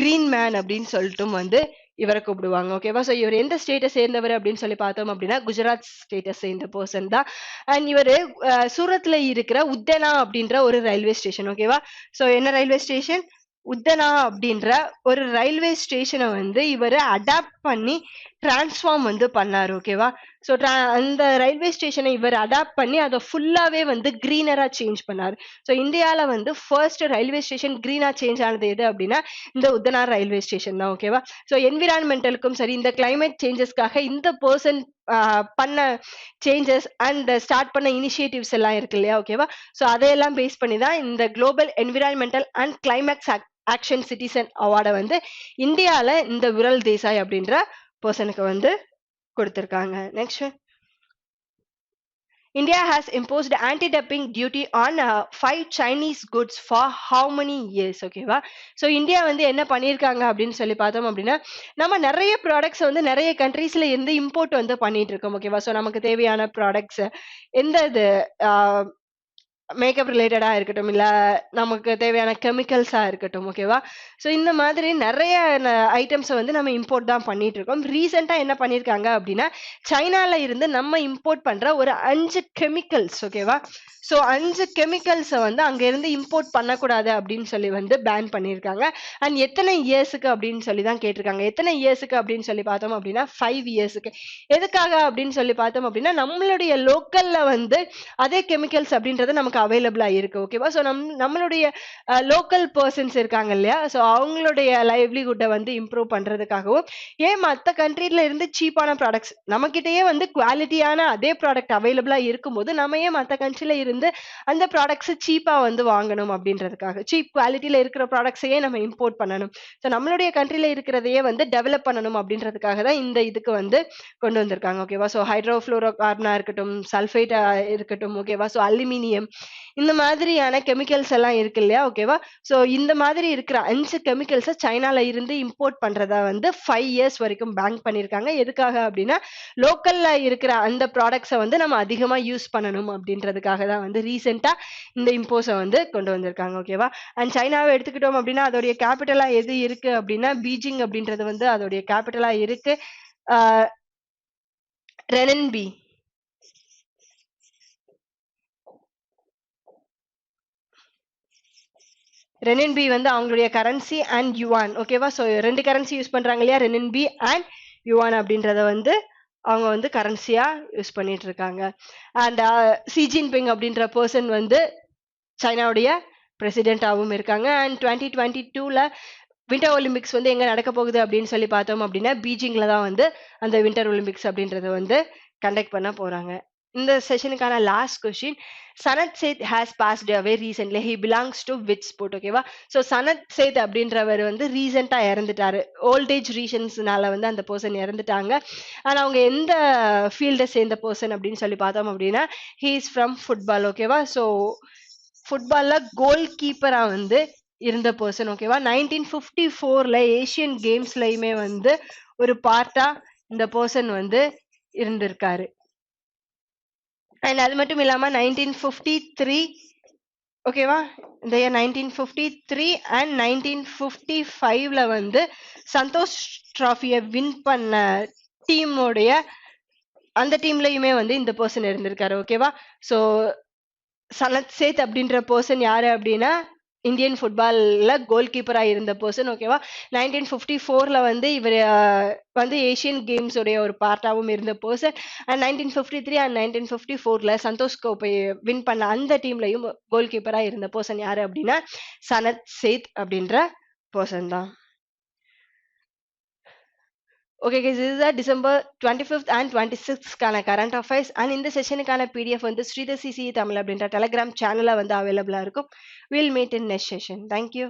கிரீன் மேன் அப்படின்னு சொல்லிட்டும் வந்து இவரை கூப்பிடுவாங்க. ஓகேவா? ஸோ இவர் எந்த ஸ்டேட்டை சேர்ந்தவர் அப்படின்னு சொல்லி பார்த்தோம் அப்படின்னா குஜராத் ஸ்டேட்டை சேர்ந்த பர்சன் தான். அண்ட் இவர் சூரத்ல இருக்கிற உத்தனா அப்படின்ற ஒரு ரயில்வே ஸ்டேஷன், ஓகேவா? ஸோ என்ன ரயில்வே ஸ்டேஷன்? உத்தனா அப்படின்ற ஒரு ரயில்வே ஸ்டேஷனை வந்து இவர் அடாப்ட் பண்ணி டிரான்ஸ்ஃபார்ம் வந்து பண்ணாரு. ஓகேவா? ஸோ அந்த ரயில்வே ஸ்டேஷனை இவர் அடாப்ட் பண்ணி அதை ஃபுல்லாவே வந்து கிரீனரா சேஞ்ச் பண்ணாரு. ஸோ இந்தியால வந்து ஃபர்ஸ்ட் ரயில்வே ஸ்டேஷன் கிரீனா சேஞ்ச் ஆனது எது அப்படின்னா இந்த உத்தனா ரயில்வே ஸ்டேஷன் தான். ஓகேவா? ஸோ என்விரான்மெண்டலுக்கும் சரி இந்த கிளைமேட் சேஞ்சஸ்க்காக இந்த பர்சன் பண்ண சேஞ்சஸ் அண்ட் ஸ்டார்ட் பண்ண இனிஷியேட்டிவ்ஸ் எல்லாம் இருக்கு இல்லையா, ஓகேவா? ஸோ அதையெல்லாம் பேஸ் பண்ணி தான் இந்த global environmental and climate action citizen அவார்டை வந்து இந்தியால இந்த விரல் தேசாய் அப்படின்ற பர்சனுக்கு வந்து கொடுத்திருக்காங்க. Next, India has imposed anti-dumping duty on 5 Chinese goods for how many years? ஓகேவா? ஸோ இந்தியா வந்து என்ன பண்ணியிருக்காங்க அப்படின்னு சொல்லி பார்த்தோம் அப்படின்னா, நம்ம நெறைய ப்ராடக்ட்ஸ் வந்து நெறைய கண்ட்ரீஸ்ல இருந்து இம்போர்ட் வந்து பண்ணிட்டு இருக்கோம். ஓகேவா? ஸோ நமக்கு தேவையான ப்ராடக்ட்ஸ் எந்த இது அ மேக்கப் ரிலேட்டடா இருக்கட்டும், இல்ல நமக்கு தேவையான கெமிக்கல்ஸா இருக்கட்டும். ஓகேவா? ஸோ இந்த மாதிரி நெறைய ஐட்டம்ஸ வந்து நம்ம இம்போர்ட் தான் பண்ணிட்டு இருக்கோம். ரீசென்ட்டா என்ன பண்ணியிருக்காங்க அப்படின்னா, சைனால இருந்து நம்ம இம்போர்ட் பண்ற ஒரு 5 கெமிக்கல்ஸ். ஓகேவா? ஸோ 5 கெமிக்கல்ஸ வந்து அங்க இருந்து இம்போர்ட் பண்ணக்கூடாது அப்படின்னு சொல்லி வந்து பேன் பண்ணியிருக்காங்க. அண்ட் எத்தனை இயர்ஸ்க்கு அப்படின்னு சொல்லி தான் கேட்டிருக்காங்க. எத்தனை இயர்ஸ்க்கு அப்படின்னு சொல்லி பார்த்தோம் அப்படின்னா, 5 இயர்ஸ்க்கு. எதுக்காக அப்படின்னு சொல்லி பார்த்தோம் அப்படின்னா, நம்மளுடைய லோக்கல்ல வந்து அதே கெமிக்கல்ஸ் அப்படின்றது நமக்கு அவைலபிளா இருக்கு. ஓகேவா? ஸோ நம்மளுடைய லோக்கல் பெர்சன்ஸ் இருக்காங்க இல்லையா? ஸோ அவங்களுடைய லைவ்லிஹுட்ட வந்து இம்ப்ரூவ் பண்றதுக்காகவும், ஏன் மத்த கண்ட்ரில இருந்து சீப்பான ப்ராடக்ட்ஸ் நம்மகிட்டயே வந்து குவாலிட்டியான அதே ப்ராடக்ட் அவைலபிளா இருக்கும்போது, நம்ம ஏன் மத்த கண்ட்ரில இருந்து அந்த ப்ராடக்ட்ஸ் சீப்பா வந்து வாங்கணும் அப்படின்றதுக்காக. சீப் குவாலிட்டில இருக்கிற ப்ராடக்ட்ஸையே நம்ம இம்போர்ட் பண்ணணும். ஸோ நம்மளுடைய கண்ட்ரில இருக்கிறதையே வந்து டெவலப் பண்ணணும் அப்படின்றதுக்காக தான் இந்த இதுக்கு வந்து கொண்டு வந்திருக்காங்க. ஓகேவா? ஸோ ஹைட்ரோஃப்ளோரோ கார்பனா இருக்கட்டும், சல்ஃபேட் இருக்கட்டும். ஓகேவா? ஸோ அலுமினியம் இந்த மாதிரியான கெமிக்கல்ஸ் எல்லாம் இருக்கு இல்லையா? ஓகேவா? ஸோ இந்த மாதிரி இருக்கிற 5 கெமிக்கல்ஸ சைனால இருந்து இம்போர்ட் பண்றத வந்து 5 இயர்ஸ் வரைக்கும் பேன் பண்ணியிருக்காங்க. எதுக்காக அப்படின்னா, லோக்கல்ல இருக்கிற அந்த ப்ராடக்ட்ஸ வந்து நம்ம அதிகமா யூஸ் பண்ணணும் அப்படின்றதுக்காக தான் வந்து ரீசென்ட்டா இந்த இம்போஸ வந்து கொண்டு வந்திருக்காங்க. ஓகேவா? அண்ட் சைனாவ எடுத்துக்கிட்டோம் அப்படின்னா, அதோடைய கேபிட்டலா எது இருக்கு அப்படின்னா, பீஜிங் அப்படின்றது வந்து அதோடைய கேபிட்டலா இருக்கு. ஆ ரெனன்பி. ரெனின்பி வந்து அவங்களுடைய கரன்சி அண்ட் யுவான். ஓகேவா? ஸோ 2 கரன்சி யூஸ் பண்றாங்க இல்லையா? ரெனின்பி அண்ட் யுவான் அப்படின்றத வந்து அவங்க வந்து கரன்சியா யூஸ் பண்ணிட்டு இருக்காங்க. அண்ட் ஷி ஜின்பிங் அப்படின்ற பெர்சன் வந்து சைனாவுடைய பிரசிடென்ட்டாவும் இருக்காங்க. அண்ட் 2022ல வின்டர் ஒலிம்பிக்ஸ் வந்து எங்க நடக்க போகுது அப்படின்னு சொல்லி பார்த்தோம் அப்படின்னா, பீஜிங்ல தான் வந்து அந்த வின்டர் ஒலிம்பிக்ஸ் அப்படின்றத வந்து கண்டக்ட் பண்ண போறாங்க. இந்த செஷனுக்கான last question. Sanath Seth has passed away recently. He belongs to which sport? ஓகேவா? ஸோ சனத் சேத் அப்படின்றவர் வந்து ரீசெண்டா இறந்துட்டாரு. ஓல்டேஜ் ரீசன்ஸ்னால வந்து அந்த பர்சன் இறந்துட்டாங்க. ஆனா அவங்க எந்த ஃபீல்ட சேர்ந்த பர்சன் அப்படின்னு சொல்லி பார்த்தோம் அப்படின்னா, ஹி இஸ் ஃப்ரம் ஃபுட்பால். ஓகேவா? ஸோ ஃபுட்பால்ல கோல் கீப்பரா வந்து இருந்த பர்சன். ஓகேவா? 1954ல ஏசியன் கேம்ஸ்லயுமே வந்து ஒரு பார்ட்டா இந்த பர்சன் வந்து இருந்திருக்காரு. அண்ட் அது மட்டும் இல்லாம 1953 ஓகேவா? இந்த இயர் 1953 அண்ட் 1955ல வந்து சந்தோஷ் டிராஃபிய வின் பண்ண டீமோடைய அந்த டீம்லயுமே வந்து இந்த பர்சன் இருந்திருக்காரு. ஓகேவா? ஸோ சனத் சேத் அப்படின்ற பர்சன் யாரு அப்படின்னா, இந்தியன் ஃபுட்பால்ல கோல் கீப்பரா இருந்த பர்சன். ஓகேவா? 1954ல வந்து இவரு வந்து ஏசியன் கேம்ஸ் உடைய ஒரு பார்ட்டாவும் இருந்த பர்சன். அண்ட் 1953 அண்ட் 1954ல சந்தோஷ் கோப்பை வின் பண்ண அந்த டீம்லயும் கோல் கீப்பரா இருந்த பர்சன் யாரு அப்படின்னா, சனத் சேத் அப்படின்ற பர்சன் தான். ஓகே கைஸ், இதுதான் டிசம்பர் 25th அண்ட் 26க்கான கரண்ட் அஃபேர்ஸ். அண்ட் இந்த செஷனுக்கான பிடிஎஃப் வந்து ஸ்ரீதர் சிசி தமிழ் அப்படின்ற டெலிகிராம் சேனல்ல வந்து அவைலபிளா இருக்கும். Will meet in next session. Thank you.